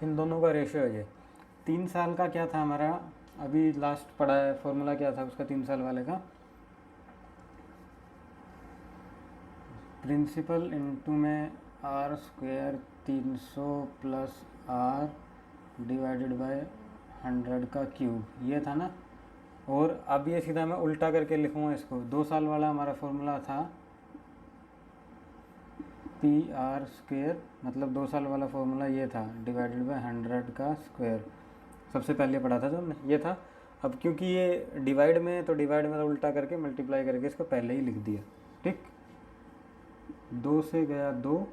इन दोनों का रेशियो है ये। 3 साल का क्या था हमारा, अभी लास्ट पढ़ा है, फॉर्मूला क्या था उसका 3 साल वाले का, प्रिंसिपल इनटू में R square 300 plus R divided by 100 का क्यूब, ये था ना। और अब ये सीधा मैं उल्टा करके लिखूँगा इसको। 2 साल वाला हमारा फॉर्मूला था पी आर स्क्वायर, मतलब 2 साल वाला फॉर्मूला ये था, डिवाइडेड बाय 100 का स्क्वायर। सबसे पहले पढ़ा था जो हमने, ये था। अब क्योंकि ये डिवाइड में है तो डिवाइड में तो उल्टा करके मल्टीप्लाई करके इसको पहले ही लिख दिया, ठीक। 2 से गया 2,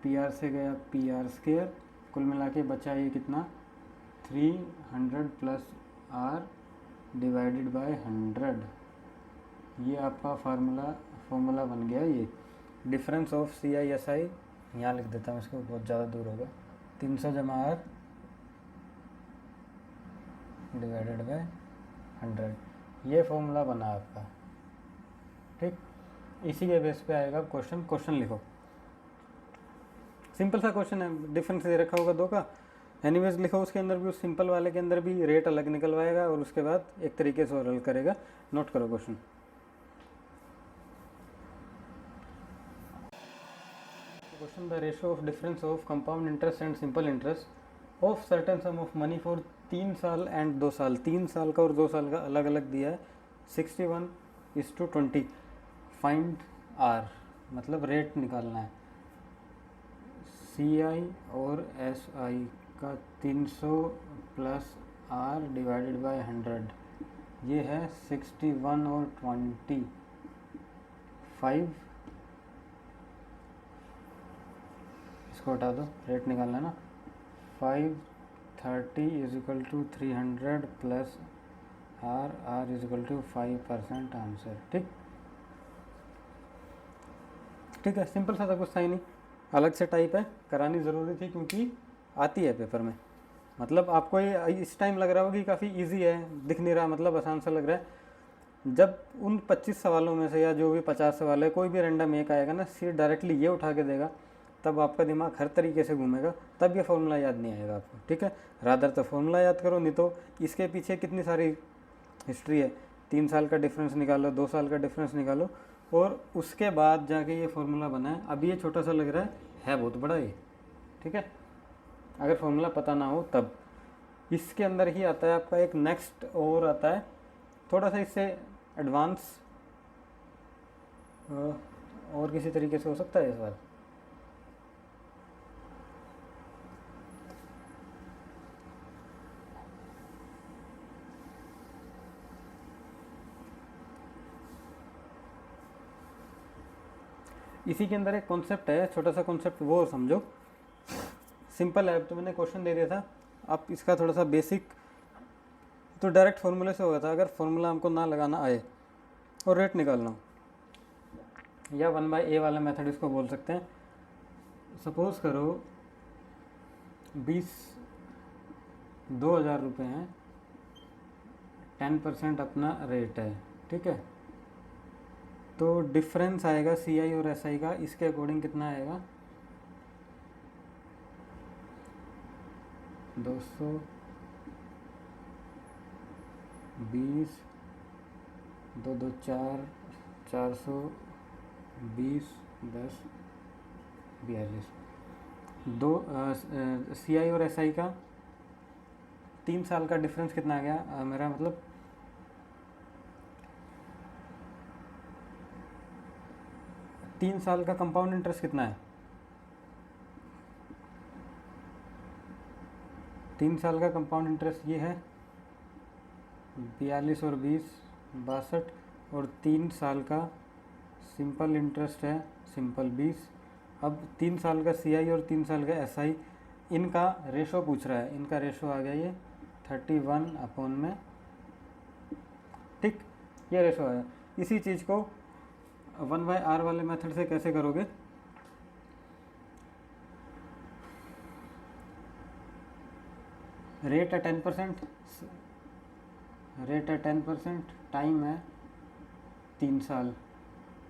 पी आर से गया पी आर स्क्वायर, कुल मिला के बचा ये कितना 300 प्लस आर डिवाइडेड बाय 100। ये आपका फार्मूला बन गया। ये difference of C I S I, यहाँ लिख देता हूँ इसको, बहुत ज़्यादा दूर होगा, 300 जमा आर डिवाइडेड बाय 100, ये फॉर्मूला बना आपका, ठीक। इसी के बेस पे आएगा क्वेश्चन लिखो। सिंपल सा क्वेश्चन है, डिफरेंस दे रखा होगा 2 का, एनीवेज लिखो। उसके अंदर भी, उस सिंपल वाले के अंदर भी रेट अलग निकलवाएगा और उसके बाद एक तरीके से और हल करेगा। नोट करो question. Question: the ratio of difference of compound interest and simple interest of certain sum of money for 3 साल एंड 2 साल, 3 साल का और 2 साल का अलग अलग दिया है, 61:20। फाइंड आर, मतलब रेट निकालना है। सी आई और एस आई का 300 प्लस आर डिवाइडेड बाय 100, ये है 61 और 25। इसको हटा दो, रेट निकालना है ना। 530 is equal to 300 plus R is equal to 5% answer, ठीक। ठीक है, सिंपल सा था, कुछ था ही नहीं। अलग से टाइप है, करानी ज़रूरी थी क्योंकि आती है पेपर में। मतलब आपको ये इस टाइम लग रहा होगा कि काफ़ी इजी है, दिख नहीं रहा, मतलब आसान सा लग रहा है। जब उन 25 सवालों में से या जो भी 50 सवाल है, कोई भी रैंडम एक आएगा ना, सीट डायरेक्टली ये उठा के देगा, तब आपका दिमाग हर तरीके से घूमेगा, तब ये फॉर्मूला याद नहीं आएगा आपको, ठीक है। रादर तो फॉर्मूला याद करो, नहीं तो इसके पीछे कितनी सारी हिस्ट्री है। 3 साल का डिफरेंस निकालो, 2 साल का डिफरेंस निकालो, और उसके बाद जाके ये फॉर्मूला बना है। अभी ये छोटा सा लग रहा है बहुत बड़ा ये, ठीक है। अगर फॉर्मूला पता ना हो तब। इसके अंदर ही आता है आपका एक नेक्स्ट और आता है, थोड़ा सा इससे एडवांस, और किसी तरीके से हो सकता है इस बार। इसी के अंदर एक कॉन्सेप्ट है, छोटा सा कॉन्सेप्ट, वो समझो। सिंपल है, तो मैंने क्वेश्चन दे दिया था, अब इसका थोड़ा सा बेसिक तो डायरेक्ट फार्मूले से होगा था। अगर फार्मूला हमको ना लगाना आए और रेट निकालना हो, या 1/a वाला मेथड इसको बोल सकते हैं। सपोज करो 20,000 रुपये हैं, 10% अपना रेट है, ठीक है। तो डिफरेंस आएगा सी आई और एस आई का, इसके अकॉर्डिंग कितना आएगा 220, 2 2 4, 420, 10, 42। दो CI और SI का 3 साल का डिफरेंस कितना आ गया? मेरा मतलब 3 साल का कंपाउंड इंटरेस्ट कितना है? 3 साल का कंपाउंड इंटरेस्ट ये है 42 और 20, 62। और 3 साल का सिंपल इंटरेस्ट है सिंपल 20। अब 3 साल का CI और 3 साल का SI, इनका रेशो पूछ रहा है। इनका रेशो आ गया ये 31 अपॉन में, ठीक, ये रेशो आया। इसी चीज़ को 1/r वाले मेथड से कैसे करोगे? रेट है 10%, रेट है 10%, टाइम है 3 साल,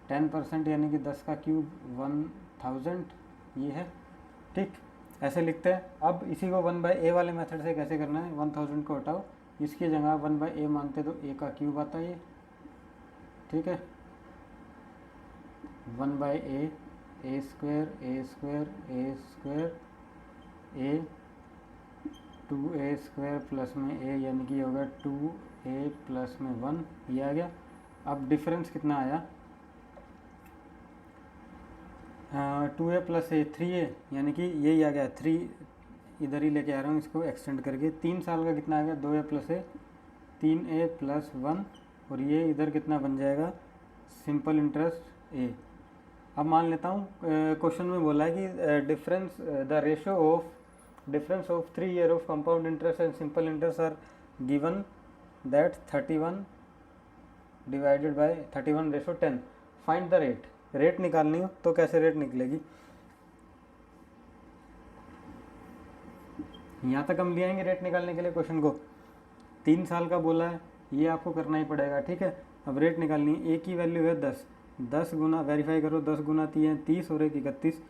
10% यानी कि 10 का क्यूब 1000, ये है, ठीक, ऐसे लिखते हैं। अब इसी को 1/a वाले मेथड से कैसे करना है? 1000 को हटाओ, इसकी जगह 1/a मानते तो a का क्यूब आता है ये, ठीक है, 1/a, a square a 2a square plus में a, यानी कि होगा 2a प्लस में 1, ये आ गया। अब डिफरेंस कितना आया? 2a प्लस a 3a, यानी कि यही आ गया 3, इधर ही लेके आ रहा हूँ इसको एक्सटेंड करके। 3 साल का कितना आ गया? 2a plus a, 3a plus 1, और ये इधर कितना बन जाएगा? Simple interest a। अब मान लेता हूँ क्वेश्चन में बोला है कि difference the ratio of difference of 3 year of compound interest and simple interest are given that 31 divided by 31 ratio 10, find the rate। Rate निकालनी हो तो कैसे रेट निकलेगी? यहाँ तक हम ले आएंगे रेट निकालने के लिए क्वेश्चन को। 3 साल का बोला है, ये आपको करना ही पड़ेगा, ठीक है। अब रेट निकालनी है, ए की वैल्यू है 10, 10 गुना वेरीफाई करो, 10 गुना 3 30 और 1 31,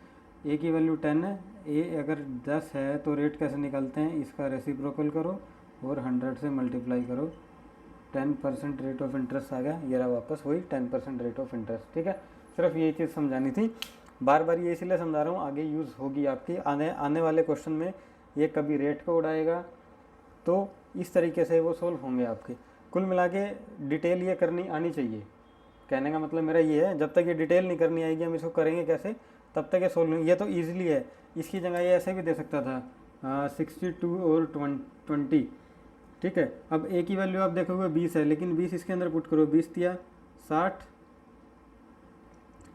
ए की वैल्यू 10 है, ए अगर 10 है तो रेट कैसे निकालते हैं? इसका रेसिप्रोकल करो और 100 से मल्टीप्लाई करो, 10% रेट ऑफ इंटरेस्ट आ गया। ये रहा वापस वही 10% रेट ऑफ इंटरेस्ट, ठीक है। सिर्फ ये चीज़ समझानी थी, बार बार ये इसीलिए समझा रहा हूँ, आगे यूज़ होगी आपकी। आने वाले क्वेश्चन में ये कभी रेट को उड़ाएगा, तो इस तरीके से वो सोल्व होंगे आपके। कुल मिला के डिटेल ये करनी आनी चाहिए, कहने का मतलब मेरा ये है, जब तक ये डिटेल नहीं करनी आएगी हम इसको करेंगे कैसे, तब तक ये सोल्व नहीं। ये तो ईजिली है, इसकी जगह ये ऐसे भी दे सकता था 62 और 20, ठीक है। अब ए की वैल्यू आप देखोगे 20 है, लेकिन 20 इसके अंदर पुट करो, 20 दिया 60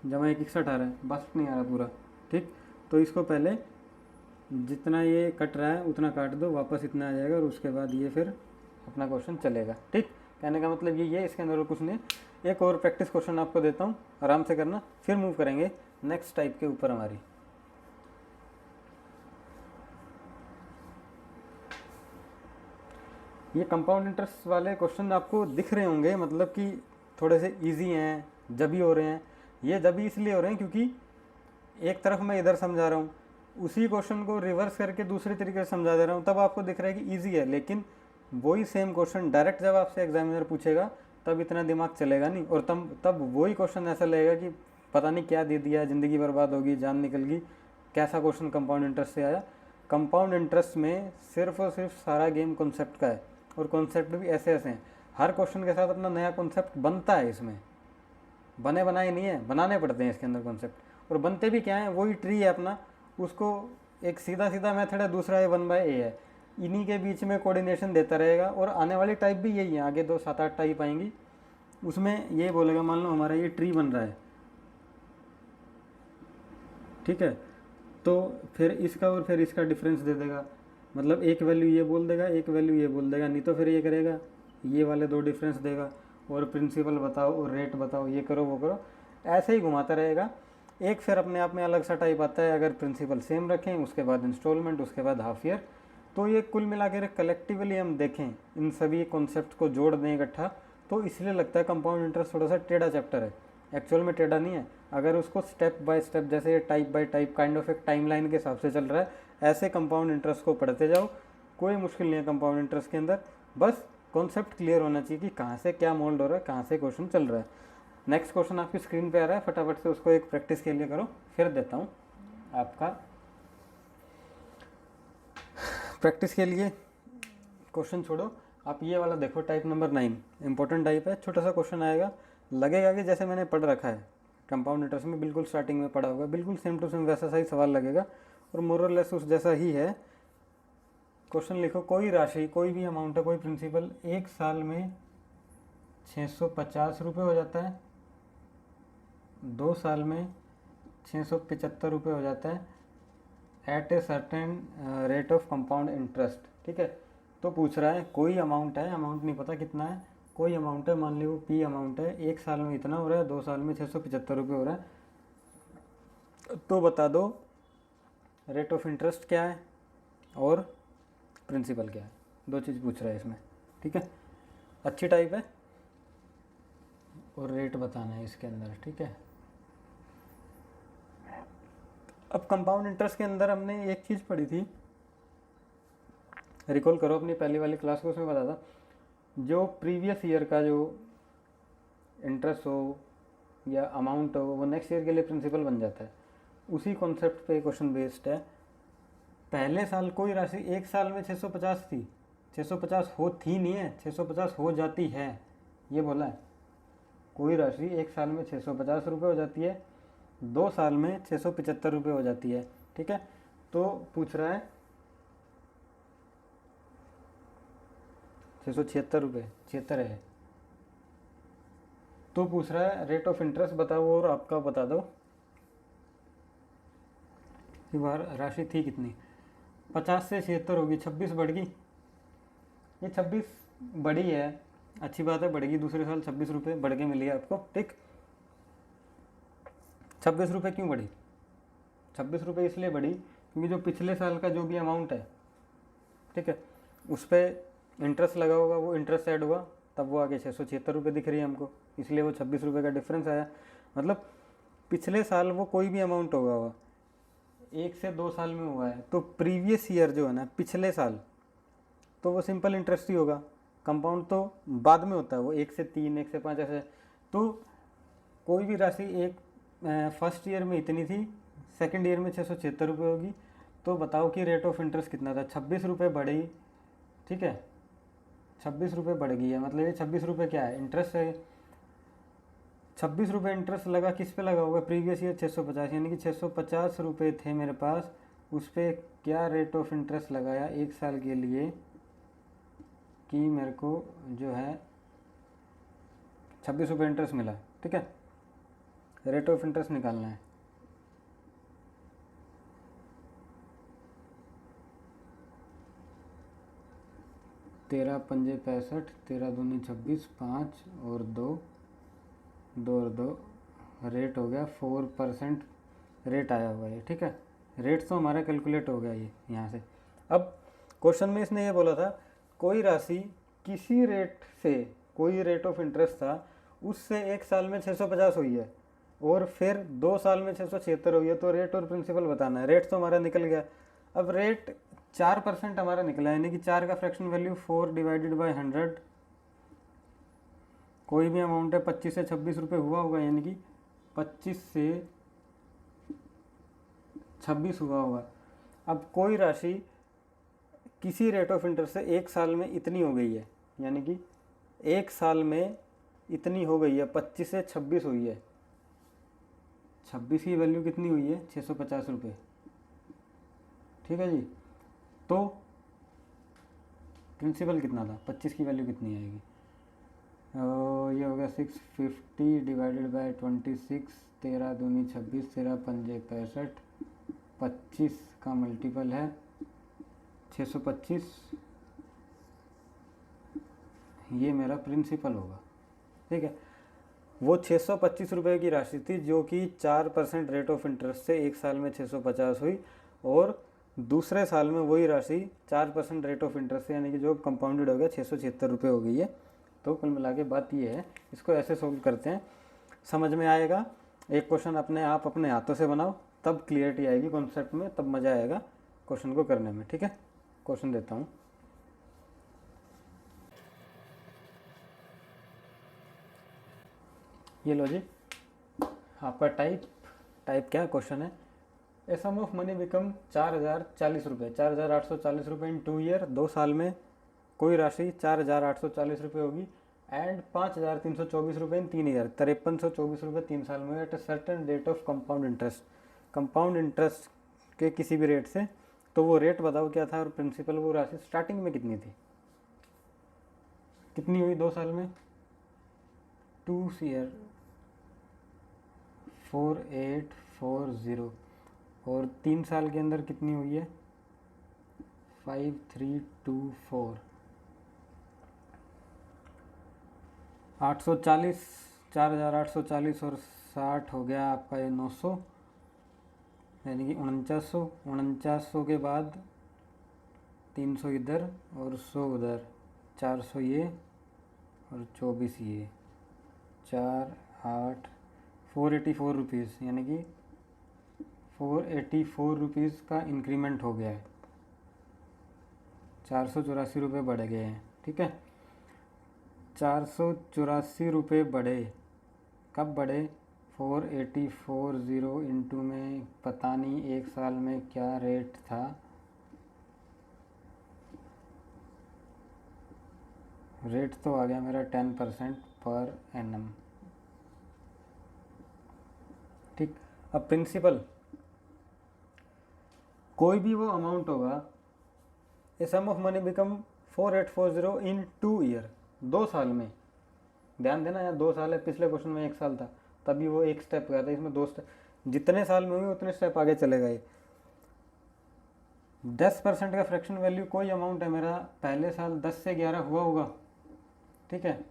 जमा 1 61 आ रहा है, बस नहीं आ रहा पूरा, ठीक। तो इसको पहले जितना ये कट रहा है उतना काट दो, वापस इतना आ जाएगा, और उसके बाद ये फिर अपना क्वेश्चन चलेगा, ठीक। कहने का मतलब ये है, इसके अंदर और कुछ नहीं। एक और प्रैक्टिस क्वेश्चन आपको देता हूँ, आराम से करना, फिर मूव करेंगे नेक्स्ट टाइप के ऊपर हमारी। ये कंपाउंड इंटरेस्ट वाले क्वेश्चन आपको दिख रहे होंगे, मतलब कि थोड़े से इजी हैं, जब ही हो रहे हैं। ये जब ही इसलिए हो रहे हैं क्योंकि एक तरफ मैं इधर समझा रहा हूँ, उसी क्वेश्चन को रिवर्स करके दूसरे तरीके से समझा दे रहा हूँ, तब आपको दिख रहा है कि ईजी है। लेकिन वही सेम क्वेश्चन डायरेक्ट जब आपसे एग्जामिनर पूछेगा तब इतना दिमाग चलेगा नहीं, और तब वही क्वेश्चन ऐसा लगेगा कि पता नहीं क्या दे दिया, ज़िंदगी बर्बाद होगी, जान निकल गई, कैसा क्वेश्चन कंपाउंड इंटरेस्ट से आया। कंपाउंड इंटरेस्ट में सिर्फ और सिर्फ सारा गेम कॉन्सेप्ट का है, और कॉन्सेप्ट भी ऐसे ऐसे हैं, हर क्वेश्चन के साथ अपना नया कॉन्सेप्ट बनता है। इसमें बने बनाए नहीं है, बनाने पड़ते हैं इसके अंदर कॉन्सेप्ट। और बनते भी क्या है, वही ट्री है अपना, उसको एक सीधा सीधा मेथड है, दूसरा है 1/a है, इन्हीं के बीच में कोऑर्डिनेशन देता रहेगा। और आने वाली टाइप भी यही है, आगे 2 7 8 टाइप आएंगी, उसमें ये बोलेगा, मान लो हमारा ये ट्री बन रहा है, ठीक है, तो फिर इसका और फिर इसका डिफरेंस दे देगा, मतलब एक वैल्यू ये बोल देगा, एक वैल्यू ये बोल देगा, नहीं तो फिर ये करेगा ये वाले 2 डिफरेंस देगा, और प्रिंसिपल बताओ और रेट बताओ, ये करो वो करो, ऐसे ही घुमाता रहेगा। एक फिर अपने आप में अलग सा टाइप आता है, अगर प्रिंसिपल सेम रखें, उसके बाद इंस्टॉलमेंट, उसके बाद हाफ ईयर। तो ये कुल मिला कर कलेक्टिवली हम देखें, इन सभी कॉन्सेप्ट को जोड़ दें इकट्ठा, तो इसलिए लगता है कंपाउंड इंटरेस्ट थोड़ा सा टेढ़ा चैप्टर है। एक्चुअल में टेढ़ा नहीं है, अगर उसको स्टेप बाय स्टेप, जैसे type bye type kind of एक टाइमलाइन के हिसाब से चल रहा है, ऐसे कंपाउंड इंटरेस्ट को पढ़ते जाओ, कोई मुश्किल नहीं है कंपाउंड इंटरेस्ट के अंदर, बस कॉन्सेप्ट क्लियर होना चाहिए कि कहाँ से क्या मोल्ड हो रहा है, कहाँ से क्वेश्चन चल रहा है। नेक्स्ट क्वेश्चन आपकी स्क्रीन पे आ रहा है, फटाफट से उसको एक प्रैक्टिस के लिए करो, फिर देता हूँ आपका प्रैक्टिस के लिए। क्वेश्चन छोड़ो, आप ये वाला देखो, टाइप नंबर 9 इंपॉर्टेंट टाइप है। छोटा सा क्वेश्चन आएगा, लगेगा कि जैसे मैंने पढ़ रखा है कंपाउंड इंटरेस्ट में, बिल्कुल स्टार्टिंग में पढ़ा होगा, बिल्कुल सेम टू सेम वैसा सही सवाल लगेगा और मोर और लेस उस जैसा ही है। क्वेश्चन लिखो, कोई राशि, कोई भी अमाउंट है, कोई प्रिंसिपल 1 साल में 650 रुपये हो जाता है, 2 साल में 675 रुपये हो जाता है at a certain rate of compound interest. ठीक है, तो पूछ रहा है कोई अमाउंट है, अमाउंट नहीं पता कितना है, कोई अमाउंट है, मान ली वो पी अमाउंट है, 1 साल में इतना हो रहा है, 2 साल में 675 रुपये हो रहा है, तो बता दो रेट ऑफ इंटरेस्ट क्या है और प्रिंसिपल क्या है। 2 चीज़ पूछ रहा है इसमें। ठीक है, अच्छी टाइप है और रेट बताना है इसके अंदर। ठीक है, अब कंपाउंड इंटरेस्ट के अंदर हमने एक चीज़ पढ़ी थी, रिकॉल करो अपनी पहली वाली क्लास को, उसमें बता था जो प्रीवियस ईयर का जो इंटरेस्ट हो या अमाउंट हो वो नेक्स्ट ईयर के लिए प्रिंसिपल बन जाता है। उसी कॉन्सेप्ट पे क्वेश्चन बेस्ड है। पहले साल कोई राशि 1 साल में 650 थी, 650 हो थी नहीं है, 650 हो जाती है, ये बोला है। कोई राशि 1 साल में 650 रुपये हो जाती है, 2 साल में 675 रुपये हो जाती है। ठीक है, तो पूछ रहा है 676 रुपये, 76 है, तो पूछ रहा है रेट ऑफ इंटरेस्ट बताओ और आपका बता दो कि बार राशि थी कितनी। 50 से 76 होगी, 26 बढ़ गई, ये 26 बढ़ी है, अच्छी बात है, बढ़ेगी, दूसरे साल 26 रुपये बढ़ के मिली है आपको। ठीक, 26 रुपये क्यों बढ़ी? 26 रुपये इसलिए बढ़ी क्योंकि जो पिछले साल का जो भी अमाउंट है, ठीक है, उस पर इंटरेस्ट लगा होगा, वो इंटरेस्ट ऐड हुआ, तब वो आगे 676 रुपये दिख रही है हमको, इसलिए वो 26 रुपये का डिफरेंस आया। मतलब पिछले साल वो कोई भी अमाउंट होगा 1 से 2 साल में हुआ है, तो प्रीवियस ईयर जो है ना, पिछले साल, तो वो सिंपल इंटरेस्ट ही होगा। कंपाउंड तो बाद में होता है, वो 1 से 3, 1 से 5 ऐसे। तो कोई भी राशि एक फर्स्ट ईयर में इतनी थी, सेकंड ईयर में 676 रुपये होगी, तो बताओ कि रेट ऑफ इंटरेस्ट कितना था? 26 रुपये बढ़ी। ठीक है, 26 रुपये बढ़ गई है, मतलब ये 26 रुपये क्या है? इंटरेस्ट है। 26 रुपये इंटरेस्ट लगा, किस पे लगा होगा? प्रीवियस ईयर 650, यानी कि 650 रुपये थे मेरे पास, उस पर क्या रेट ऑफ इंटरेस्ट लगाया 1 साल के लिए कि मेरे को जो है 26 रुपये इंटरेस्ट मिला। ठीक है, रेट ऑफ इंटरेस्ट निकालना है। तेरह पंजे 65, 13 दूनी 26, 5 और 2, 2 और 2, रेट हो गया 4% रेट आया हुआ है। ठीक है, रेट तो हमारा कैलकुलेट हो गया ये यहाँ से। अब क्वेश्चन में इसने ये बोला था कोई राशि किसी रेट से, कोई रेट ऑफ इंटरेस्ट था, उससे 1 साल में 650 हुई है और फिर 2 साल में 676 हुई है, तो रेट और प्रिंसिपल बताना है। रेट तो हमारा निकल गया। अब रेट 4% हमारा निकला, यानी कि 4 का फ्रैक्शन वैल्यू 4 डिवाइडेड बाई 100। कोई भी अमाउंट है 25 से 26 रुपये हुआ होगा, यानी कि 25 से 26 हुआ होगा। अब कोई राशि किसी रेट ऑफ इंटरेस्ट से 1 साल में इतनी हो गई है, यानी कि 1 साल में इतनी हो गई है, 25 से 26 हुई है। 26 की वैल्यू कितनी हुई है? 650 रुपये। ठीक है जी, तो प्रिंसिपल कितना था? 25 की वैल्यू कितनी आएगी? ये हो गया 650 डिवाइडेड बाय 26, 13 दूनी 26, 13 पंजे 65, 25 का मल्टीपल है 625, ये मेरा प्रिंसिपल होगा। ठीक है, वो 625 रुपये की राशि थी जो कि 4% रेट ऑफ इंटरेस्ट से 1 साल में 650 हुई, और दूसरे साल में वही राशि 4% रेट ऑफ इंटरेस्ट से, यानी कि जो कंपाउंडेड हो गया 676 रुपये हो गई है। तो कुल मिला के बात ये है, इसको ऐसे सोल्व करते हैं, समझ में आएगा। एक क्वेश्चन अपने आप अपने हाथों से बनाओ, तब क्लियरिटी आएगी कॉन्सेप्ट में, तब मज़ा आएगा क्वेश्चन को करने में। ठीक है, क्वेश्चन देता हूँ। ये लो जी आपका टाइप क्या क्वेश्चन है, a sum of money become 4040 रुपये, 4840 रुपये इन 2 ईयर, 2 साल में कोई राशि 4840 रुपये होगी, एंड 5324 रुपये इन 3 ईयर, 5324 रुपये 3 साल में, at a certain rate of compound interest, compound interest के किसी भी रेट से। तो वो रेट बताओ क्या था और प्रिंसिपल वो राशि स्टार्टिंग में कितनी थी, कितनी हुई 2 साल में, 2 ईयर 4840, और 3 साल के अंदर कितनी हुई है 5324, 840, 4840 और 60 हो गया आपका ये 900, यानी कि 4900 के बाद 300 इधर और 100 उधर, 400 ये और 24 ये, 484 रुपीज़, यानी कि 484 रुपीज़ का इंक्रीमेंट हो गया है, 484 रुपये बढ़ गए हैं। ठीक है, 484 रुपये बढ़े, कब बढ़े, 4840 इंटू में पता नहीं एक साल में क्या रेट था, रेट तो आ गया मेरा 10% पर एनम। ठीक, अब प्रिंसिपल कोई भी वो अमाउंट होगा, a sum of money become 4840 in 2 year, 2 साल में, ध्यान देना यार 2 साल है, पिछले क्वेश्चन में 1 साल था, तभी वो एक स्टेप गया था, इसमें 2 स्टेप, जितने साल में हुए उतने स्टेप आगे चलेगा ये। 10% का फ्रैक्शन वैल्यू कोई अमाउंट है मेरा, पहले साल 10 से 11 हुआ होगा, ठीक है,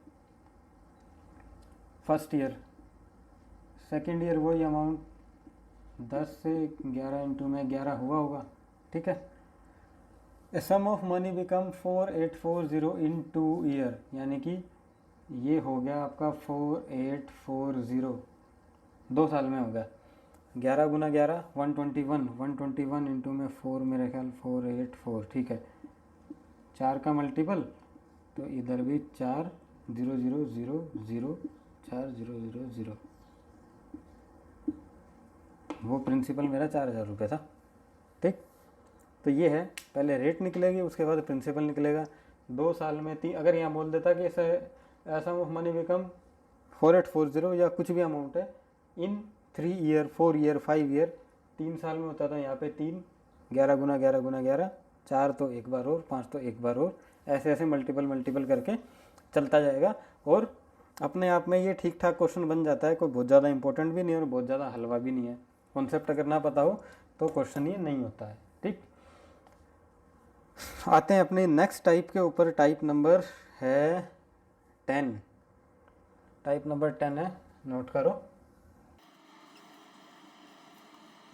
फर्स्ट ईयर, सेकेंड ईयर वही अमाउंट 10 से 11 इंटू में 11 हुआ होगा। ठीक है, a sum of money become 4840 in 2 year, यानी कि ये हो गया आपका 4840, 2 साल में हो गया, 11 गुना 11 121, 121 इंटू में 4, मेरे ख्याल 484। ठीक है, 4 का मल्टीपल, तो इधर भी 4 0 0 0 0 4 0 0 0, वो प्रिंसिपल मेरा 4000 रुपये था। ठीक, तो ये है, पहले रेट निकलेगी उसके बाद प्रिंसिपल निकलेगा। 2 साल में अगर यहाँ बोल देता कि ऐसा ऑफ मनी बिकम 4840 या कुछ भी अमाउंट है इन 3 ईयर 4 ईयर 5 ईयर, 3 साल में होता था यहाँ पे 3, 11 गुना 11 गुना 11, 4 तो एक बार और, 5 तो एक बार और, ऐसे ऐसे मल्टीपल करके चलता जाएगा, और अपने आप में ये ठीक ठाक क्वेश्चन बन जाता है, कोई बहुत ज़्यादा इंपॉर्टेंट भी नहीं है और बहुत ज़्यादा हलवा भी नहीं है। कॉन्सेप्ट अगर ना पता हो तो क्वेश्चन ये नहीं होता है। ठीक, आते हैं अपने नेक्स्ट टाइप के ऊपर, टाइप नंबर है 10, टाइप नंबर 10 है, नोट करो,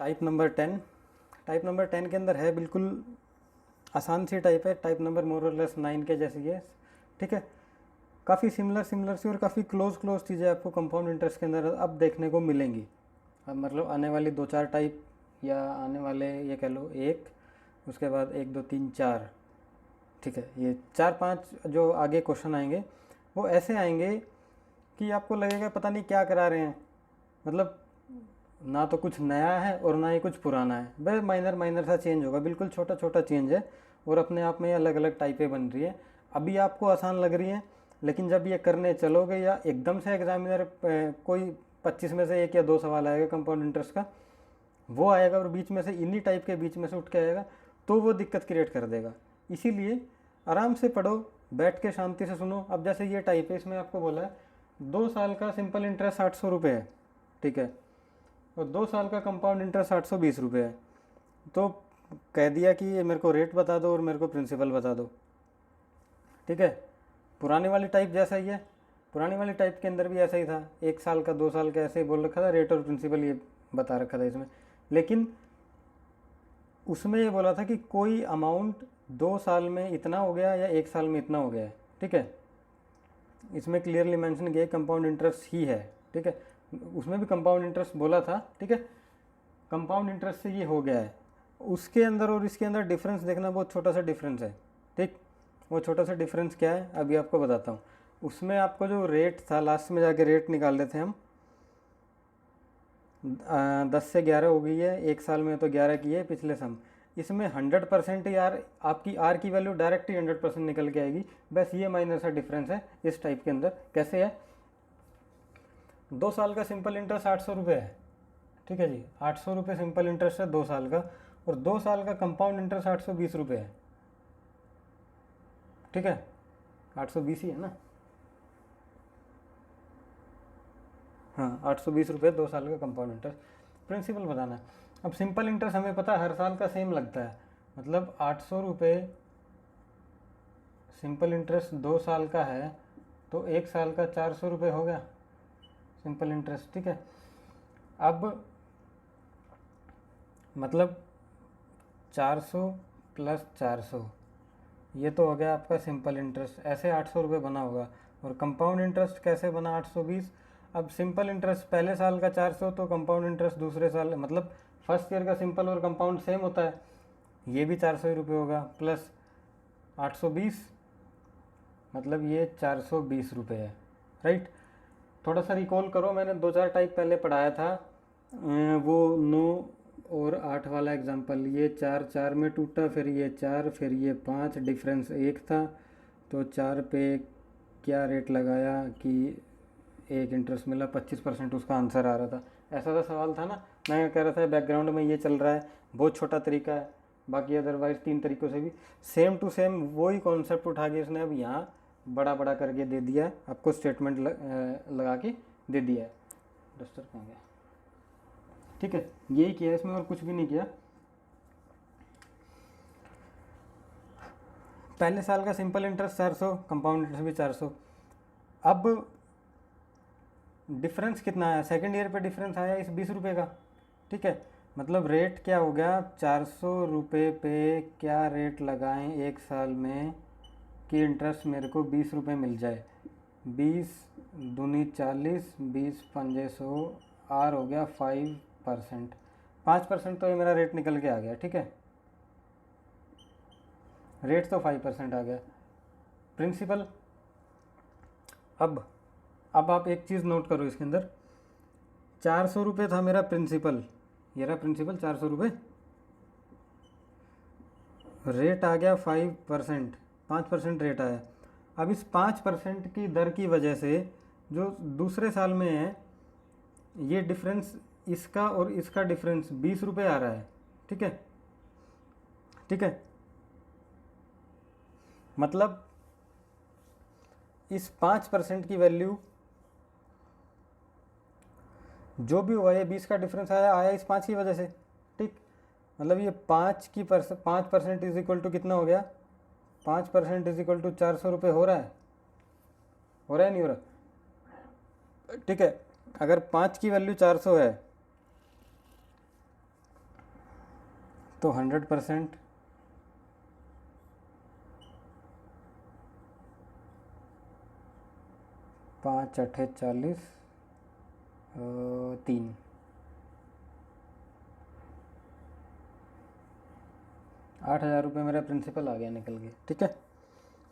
टाइप नंबर 10। टाइप नंबर 10 के अंदर है बिल्कुल आसान सी टाइप है, टाइप नंबर मोर और लेस 9 के जैसी है। ठीक है, काफ़ी सिमिलर सी और काफ़ी क्लोज चीज़ें आपको कंपाउंड इंटरेस्ट के अंदर अब देखने को मिलेंगी। अब मतलब आने वाली 2-4 टाइप, या आने वाले ये कह लो 1, उसके बाद 1 2 3 4, ठीक है, ये 4-5 जो आगे क्वेश्चन आएंगे वो ऐसे आएंगे कि आपको लगेगा पता नहीं क्या करा रहे हैं, मतलब ना तो कुछ नया है और ना ही कुछ पुराना है, बस माइनर सा चेंज होगा, बिल्कुल छोटा चेंज है, और अपने आप में अलग अलग टाइपें बन रही है। अभी आपको आसान लग रही है, लेकिन जब ये करने चलोगे या एकदम से एग्जामिनर कोई 25 में से 1 या 2 सवाल आएगा कंपाउंड इंटरेस्ट का, वो आएगा और बीच में से इन्हीं टाइप के बीच में से उठ के आएगा, तो वो दिक्कत क्रिएट कर देगा। इसीलिए आराम से पढ़ो, बैठ के शांति से सुनो। अब जैसे ये टाइप है, इसमें आपको बोला है 2 साल का सिंपल इंटरेस्ट 800 रुपये है, ठीक है, और 2 साल का कंपाउंड इंटरेस्ट 820 रुपये है, तो कह दिया कि ये मेरे को रेट बता दो और मेरे को प्रिंसिपल बता दो। ठीक है, पुरानी वाली टाइप जैसा ही है, पुरानी वाली टाइप के अंदर भी ऐसा ही था, 1 साल का 2 साल का ऐसे ही बोल रखा था, रेट और प्रिंसिपल ये बता रखा था इसमें, लेकिन उसमें ये बोला था कि कोई अमाउंट 2 साल में इतना हो गया या 1 साल में इतना हो गया है। ठीक है, इसमें क्लियरली मेंशन किया कंपाउंड इंटरेस्ट ही है। ठीक है, उसमें भी कंपाउंड इंटरेस्ट बोला था। ठीक है, कंपाउंड इंटरेस्ट से ये हो गया है, उसके अंदर और इसके अंदर डिफरेंस देखना, बहुत छोटा सा डिफरेंस है। ठीक, वो छोटा सा डिफरेंस क्या है अभी आपको बताता हूँ। उसमें आपको जो रेट था, लास्ट में जाके रेट निकाल लेते हैं हम, 10 से 11 हो गई है, एक साल में तो 11 की है पिछले सम। इसमें 100% यार आपकी आर की वैल्यू डायरेक्ट ही 100% निकल के आएगी, बस ये माइनर सा डिफरेंस है इस टाइप के अंदर। कैसे है, 2 साल का सिंपल इंटरेस्ट 800 रुपये है, ठीक है जी, 800 रुपये सिंपल इंटरेस्ट है 2 साल का, और 2 साल का कंपाउंड इंटरेस्ट 820 रुपये है, ठीक है, 820 ही है ना, हाँ 820 रुपये 2 साल का कंपाउंड इंटरेस्ट। प्रिंसिपल बताना है। अब सिंपल इंटरेस्ट हमें पता है हर साल का सेम लगता है, मतलब 800 रुपये सिंपल इंटरेस्ट 2 साल का है, तो एक साल का 400 रुपये हो गया सिंपल इंटरेस्ट, ठीक है। अब मतलब 400 प्लस 400, ये तो हो गया आपका सिंपल इंटरेस्ट, ऐसे 800 रुपये बना होगा। और कंपाउंड इंटरेस्ट कैसे बना 820, अब सिंपल इंटरेस्ट पहले साल का 400, तो कंपाउंड इंटरेस्ट दूसरे साल, मतलब फर्स्ट ईयर का सिंपल और कंपाउंड सेम होता है, ये भी 400 ही रुपये होगा, प्लस 820, मतलब ये 420 रुपये है, राइट। थोड़ा सा रिकॉल करो, मैंने 2-4 टाइप पहले पढ़ाया था, वो 9 और 8 वाला एग्जांपल, ये 4 में टूटा, फिर ये 4, फिर ये 5, डिफरेंस 1 था, तो 4 पे क्या रेट लगाया कि 1 इंटरेस्ट मिला, 25% उसका आंसर आ रहा था। ऐसा सा सवाल था ना, मैं कह रहा था बैकग्राउंड में ये चल रहा है, बहुत छोटा तरीका है, बाकी अदरवाइज 3 तरीक़ों से भी सेम टू सेम वही कॉन्सेप्ट उठा के इसने अब यहाँ बड़ा बड़ा करके दे दिया है, आपको स्टेटमेंट लगा के दे दिया है। डस्टर कहाँ गया, ठीक है, यही किया इसमें और कुछ भी नहीं किया। पहले साल का सिंपल इंटरेस्ट 400, कंपाउंड इंटरेस्ट भी 400। अब डिफरेंस कितना आया, सेकेंड ईयर पे डिफरेंस आया इस 20 रुपये का, ठीक है, मतलब रेट क्या हो गया, 400 रुपये पे क्या रेट लगाएं एक साल में कि इंटरेस्ट मेरे को 20 रुपये मिल जाए, 20 दूनी 40, 20 पंजे 100, आर हो गया 5%, 5% तो ये मेरा रेट निकल के आ गया, ठीक है, रेट तो 5% आ गया। प्रिंसिपल, अब आप एक चीज़ नोट करो इसके अंदर, 400 रुपये था मेरा प्रिंसिपल, ये रहा प्रिंसिपल 400 रुपये, रेट आ गया 5%, 5% रेट आया। अब इस 5% की दर की वजह से जो दूसरे साल में है, ये डिफरेंस इसका और इसका डिफरेंस 20 रुपये आ रहा है, ठीक है, ठीक है, मतलब इस 5% की वैल्यू जो भी हुआ, ये 20 का डिफरेंस आया इस 5 की वजह से, ठीक, मतलब ये 5% इज इक्वल टू कितना हो गया, 5% इज इक्वल टू 400 रुपये हो रहा है नहीं हो रहा, ठीक है। अगर 5 की वैल्यू 400 है तो 100%, 5 8 40, 3, 8,000 रुपये मेरा प्रिंसिपल आ गया निकल के, ठीक है,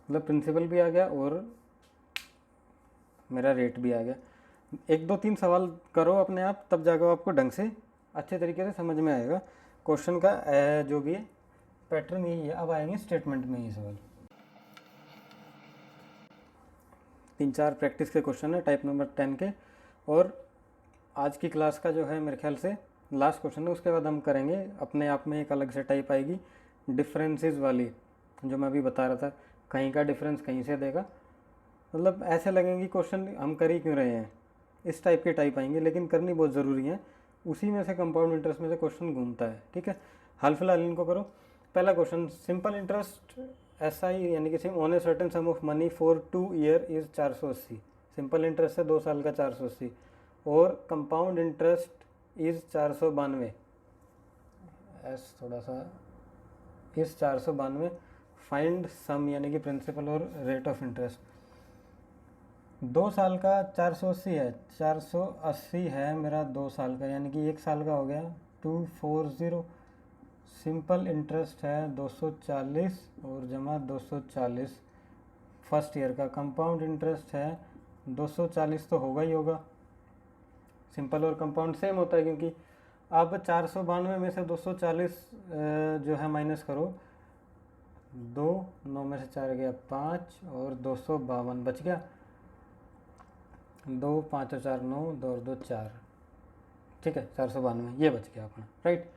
मतलब प्रिंसिपल भी आ गया और मेरा रेट भी आ गया। 1 2 3 सवाल करो अपने आप, तब जाकर आपको ढंग से अच्छे तरीके से समझ में आएगा क्वेश्चन का जो भी है पैटर्न यही है। अब आएंगे स्टेटमेंट में, ये सवाल 3-4 प्रैक्टिस के क्वेश्चन है टाइप नंबर 10 के, और आज की क्लास का जो है मेरे ख्याल से लास्ट क्वेश्चन है, उसके बाद हम करेंगे अपने आप में एक अलग से टाइप आएगी डिफरेंसेस वाली, जो मैं अभी बता रहा था, कहीं का डिफरेंस कहीं से देगा, मतलब ऐसे लगेंगे क्वेश्चन हम कर ही क्यों रहे हैं, इस टाइप के टाइप आएंगे, लेकिन करनी बहुत ज़रूरी है, उसी में से कंपाउंड इंटरेस्ट में से क्वेश्चन घूमता है, ठीक है। हाल फिलहाल इनको करो। पहला क्वेश्चन, सिंपल इंटरेस्ट SI यानी कि on a certain sum of money for 2 year is 480, simple interest है 2 साल का 480, और कंपाउंड इंटरेस्ट इज़ 492, एस थोड़ा सा इस 492, फाइंड सम यानी कि प्रिंसिपल और रेट ऑफ इंटरेस्ट। 2 साल का 480 है, 480 है मेरा 2 साल का, यानी कि 1 साल का हो गया 240, सिंपल इंटरेस्ट है 240 और जमा 240 फर्स्ट ईयर का, कंपाउंड इंटरेस्ट है 240 तो होगा ही होगा, सिंपल और कंपाउंड सेम होता है, क्योंकि अब 492 में से 240 जो है माइनस करो, 2, 9 में से 4 गया 5 और 252 बच गया, 2, 5 और 4 9, 2 और 2 4, ठीक है 492 ये बच गया अपना, राइट।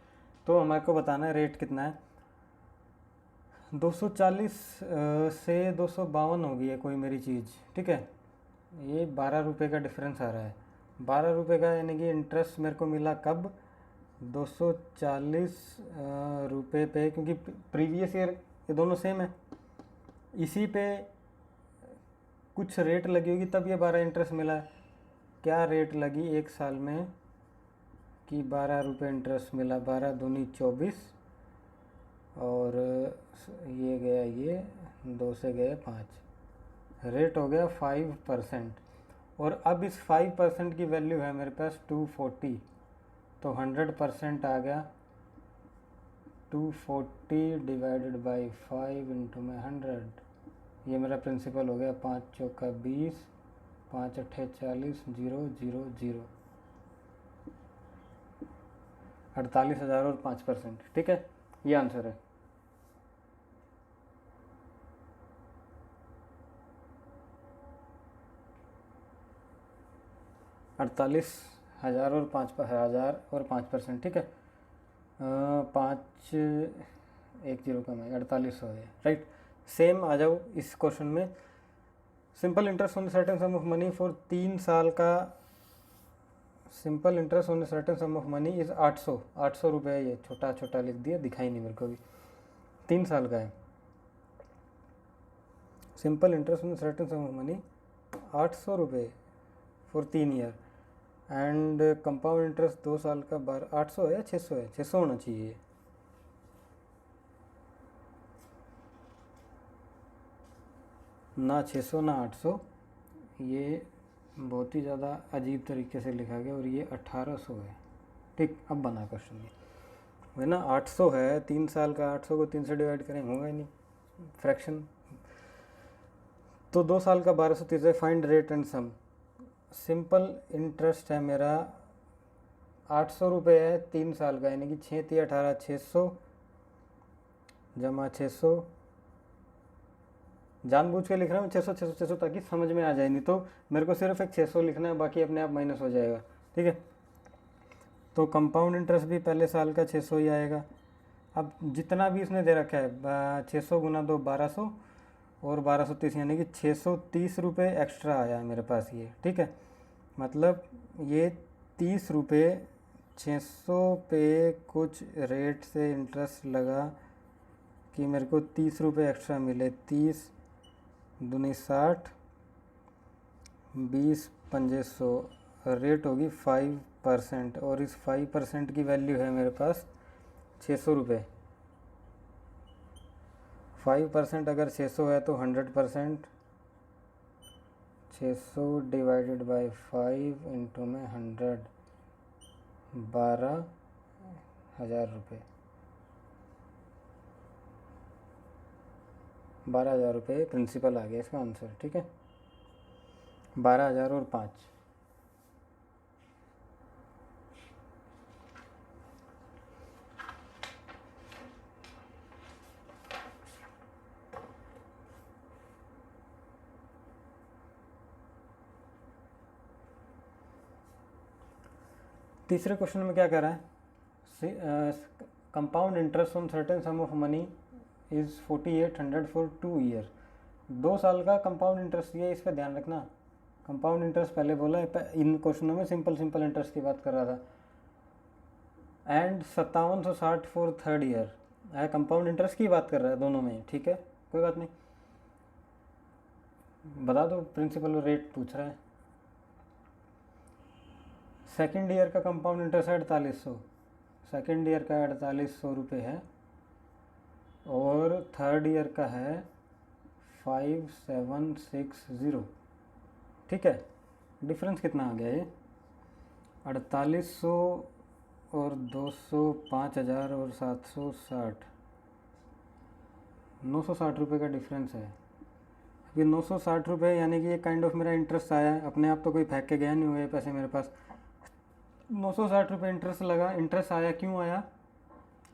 तो हमारे को बताना है रेट कितना है। 240 से 252 हो गई है कोई मेरी चीज़, ठीक है, ये 12 रुपये का डिफरेंस आ रहा है, 12 रुपये का, यानी कि इंटरेस्ट मेरे को मिला कब, 240 रुपये पे, क्योंकि प्रीवियस ईयर ये दोनों सेम है, इसी पे कुछ रेट लगी होगी तब ये 12 इंटरेस्ट मिला है। क्या रेट लगी एक साल में कि 12 रुपये इंटरेस्ट मिला, 12 दूनी 24 और ये गया ये 2 से गए 5, रेट हो गया 5%। और अब इस 5% की वैल्यू है मेरे पास 240, तो 100% आ गया 240 डिवाइडेड बाई 5 इंटू में 100, ये मेरा प्रिंसिपल हो गया, 5 चौका 20, 5 अट्ठे 40, 0 0 0, 48,000 और 5%, ठीक है, ये आंसर है। अड़तालीस हज़ार और 5%, ठीक है, 5 1 0 कम है, 4800 है, राइट। सेम आ जाओ इस क्वेश्चन में, simple interest on certain sum of money for 3 साल का, simple interest on certain sum of money is 800 रुपये, ये छोटा छोटा लिख दिया, दिखाई नहीं मेरे को भी, 3 साल का है, simple interest on certain sum of money 800 रुपये for 3 year, and compound interest 2 साल का 800 है या 600 है, 600 होना चाहिए, ना 600 ना 800, ये बहुत ही ज़्यादा अजीब तरीके से लिखा गया, और ये 1800 है, ठीक। अब बना क्वेश्चन ये है ना, 800 है, 3 साल का, 800 को 3 से डिवाइड करेंगे होगा ही नहीं, फ्रैक्शन, तो 2 साल का 1230, find rate and sum, simple interest है मेरा 800 रुपये है 3 साल का, यानी कि 6 3 18, 600 जमा 600, जानबूझ के लिख रहा हूँ 600 600 600 ताकि समझ में आ जाए, नहीं तो मेरे को सिर्फ एक 600 लिखना है, बाकी अपने आप माइनस हो जाएगा, ठीक है। तो कंपाउंड इंटरेस्ट भी पहले साल का 600 ही आएगा। अब जितना भी इसने दे रखा है 600 गुना 2 1200 और 1230, यानी कि 630 रुपये एक्स्ट्रा आया मेरे पास ये, ठीक है, मतलब ये 30 रुपये 600 पे कुछ रेट से इंटरेस्ट लगा कि मेरे को 30 रुपये एक्स्ट्रा मिले, 30 दूनी 60, 20 पंजे 100, रेट होगी 5%, और इस 5% की वैल्यू है मेरे पास 600 रुपये, 5% अगर 600 है तो 100%, 600 डिवाइडेड बाई 5 इंटू में 100, 12,000 रुपये, 12,000 रुपये प्रिंसिपल आ गया इसका आंसर, ठीक है, 12,000 और 5। तीसरे क्वेश्चन में क्या कह रहा है, compound interest on certain sum of money is 4800 for 2 year, 2 साल का कंपाउंड इंटरेस्ट, ये इस पर ध्यान रखना, कंपाउंड इंटरेस्ट पहले बोला है, इन क्वेश्चनों में सिंपल इंटरेस्ट की बात कर रहा था, and 5760 for 3rd year, compound interest की बात कर रहा है दोनों में, ठीक है, कोई बात नहीं, बता दो प्रिंसिपल रेट पूछ रहा है। सेकेंड ईयर का कंपाउंड इंटरेस्ट है 4800, सेकेंड ईयर का 4800 रुपये है, और 3rd ईयर का है 5760, ठीक है, डिफरेंस कितना आ गया ये, 4800 और 200, 5000 और 760, 960 रुपये का डिफरेंस है। अभी 960 रुपये, यानी कि ये काइंड ऑफ मेरा इंटरेस्ट आया है, अपने आप तो कोई फेंक के गया नहीं हुआ ये पैसे मेरे पास, 960 रुपये इंटरेस्ट लगा। इंटरेस्ट आया, क्यों आया?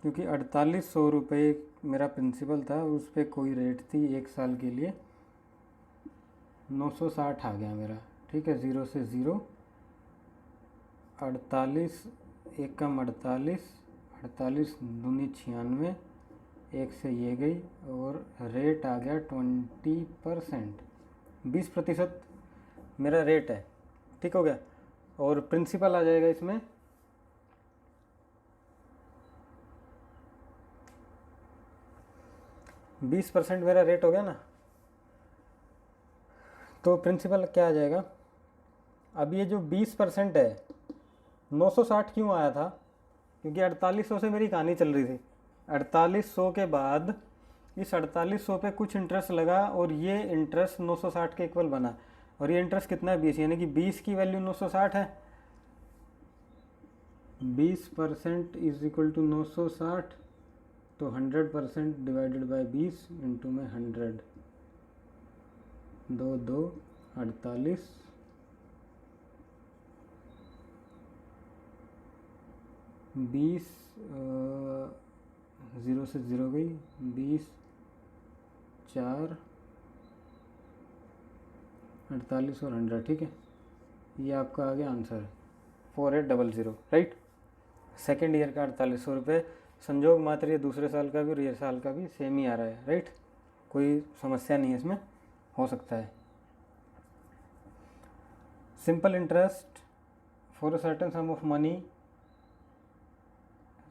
क्योंकि 4800 रुपये मेरा प्रिंसिपल था, उस पर कोई रेट थी 1 साल के लिए, 960 आ गया मेरा। ठीक है, 0 से 0, 48, 1 कम 48, 48 दूनी 96, 1 से ये गई, और रेट आ गया 20%, 20% मेरा रेट है। ठीक हो गया। और प्रिंसिपल आ जाएगा इसमें 20% मेरा रेट हो गया ना। तो प्रिंसिपल क्या आ जाएगा? अब ये जो 20% है, 960 क्यों आया था? क्योंकि 4800 से मेरी कहानी चल रही थी। 4800 के बाद इस 4800 पे कुछ इंटरेस्ट लगा, और ये इंटरेस्ट 960 के इक्वल बना। और ये इंटरेस्ट कितना है? 20, यानी कि 20 की वैल्यू 960 है। 20% इज इक्वल टू 960, तो 100% डिवाइडेड बाई 20 इंटू में 100, 2 2 48, 20, 0 से 0 गई, 20, 4, 48 और 100। ठीक है, ये आपका आ गया आंसर 4800, राइट। सेकेंड ईयर का 4800 रुपये। संजोग मात्र ये दूसरे साल का भी और ये साल का भी सेम ही आ रहा है, राइट। कोई समस्या नहीं है इसमें, हो सकता है। Simple interest for a certain sum of money,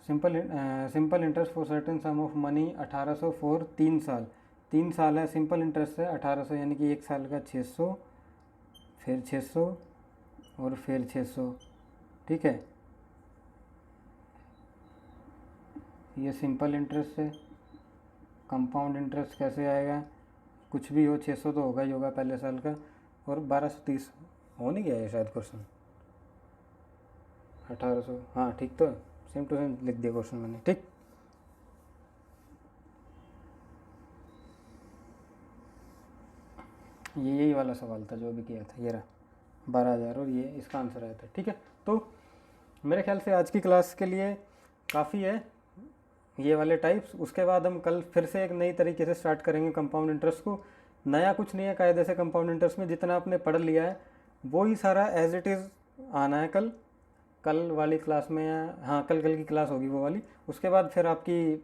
simple interest for certain sum of money 1800 for 3 साल। 3 साल है, सिंपल इंटरेस्ट है 1800, यानी कि 1 साल का 600, फिर 600 और फिर 600। ठीक है, ये सिंपल इंटरेस्ट है। कंपाउंड इंटरेस्ट कैसे आएगा? कुछ भी हो, 600 तो होगा ही होगा पहले साल का, और 1230 हो नहीं गया ये शायद क्वेश्चन, 1800, हाँ ठीक, तो सेम टू सेम लिख दिया क्वेश्चन मैंने। ठीक, ये यही वाला सवाल था जो अभी किया था, ये रहा 12,000, और ये इसका आंसर आया था। ठीक है, तो मेरे ख्याल से आज की क्लास के लिए काफ़ी है ये वाले टाइप्स। उसके बाद हम कल फिर से एक नई तरीके से स्टार्ट करेंगे कंपाउंड इंटरेस्ट को। नया कुछ नहीं है कायदे से कंपाउंड इंटरेस्ट में, जितना आपने पढ़ लिया है वो ही सारा एज इट इज़ आना है कल वाली क्लास में। हाँ, कल की क्लास होगी वो वाली। उसके बाद फिर आपकी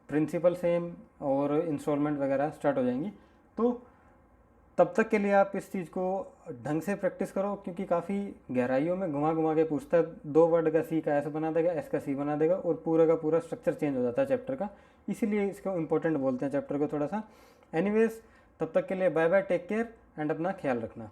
प्रिंसिपल सेम और इंस्टॉलमेंट वगैरह स्टार्ट हो जाएंगी। तो तब तक के लिए आप इस चीज़ को ढंग से प्रैक्टिस करो, क्योंकि काफ़ी गहराइयों में घुमा के पूछता है। 2 वर्ड का सी का एस बना देगा, एस का सी बना देगा, और पूरा का पूरा स्ट्रक्चर चेंज हो जाता है चैप्टर का। इसीलिए इसको इम्पोर्टेंट बोलते हैं चैप्टर को थोड़ा सा। एनीवेज, तब तक के लिए bye bye, take care, and अपना ख्याल रखना।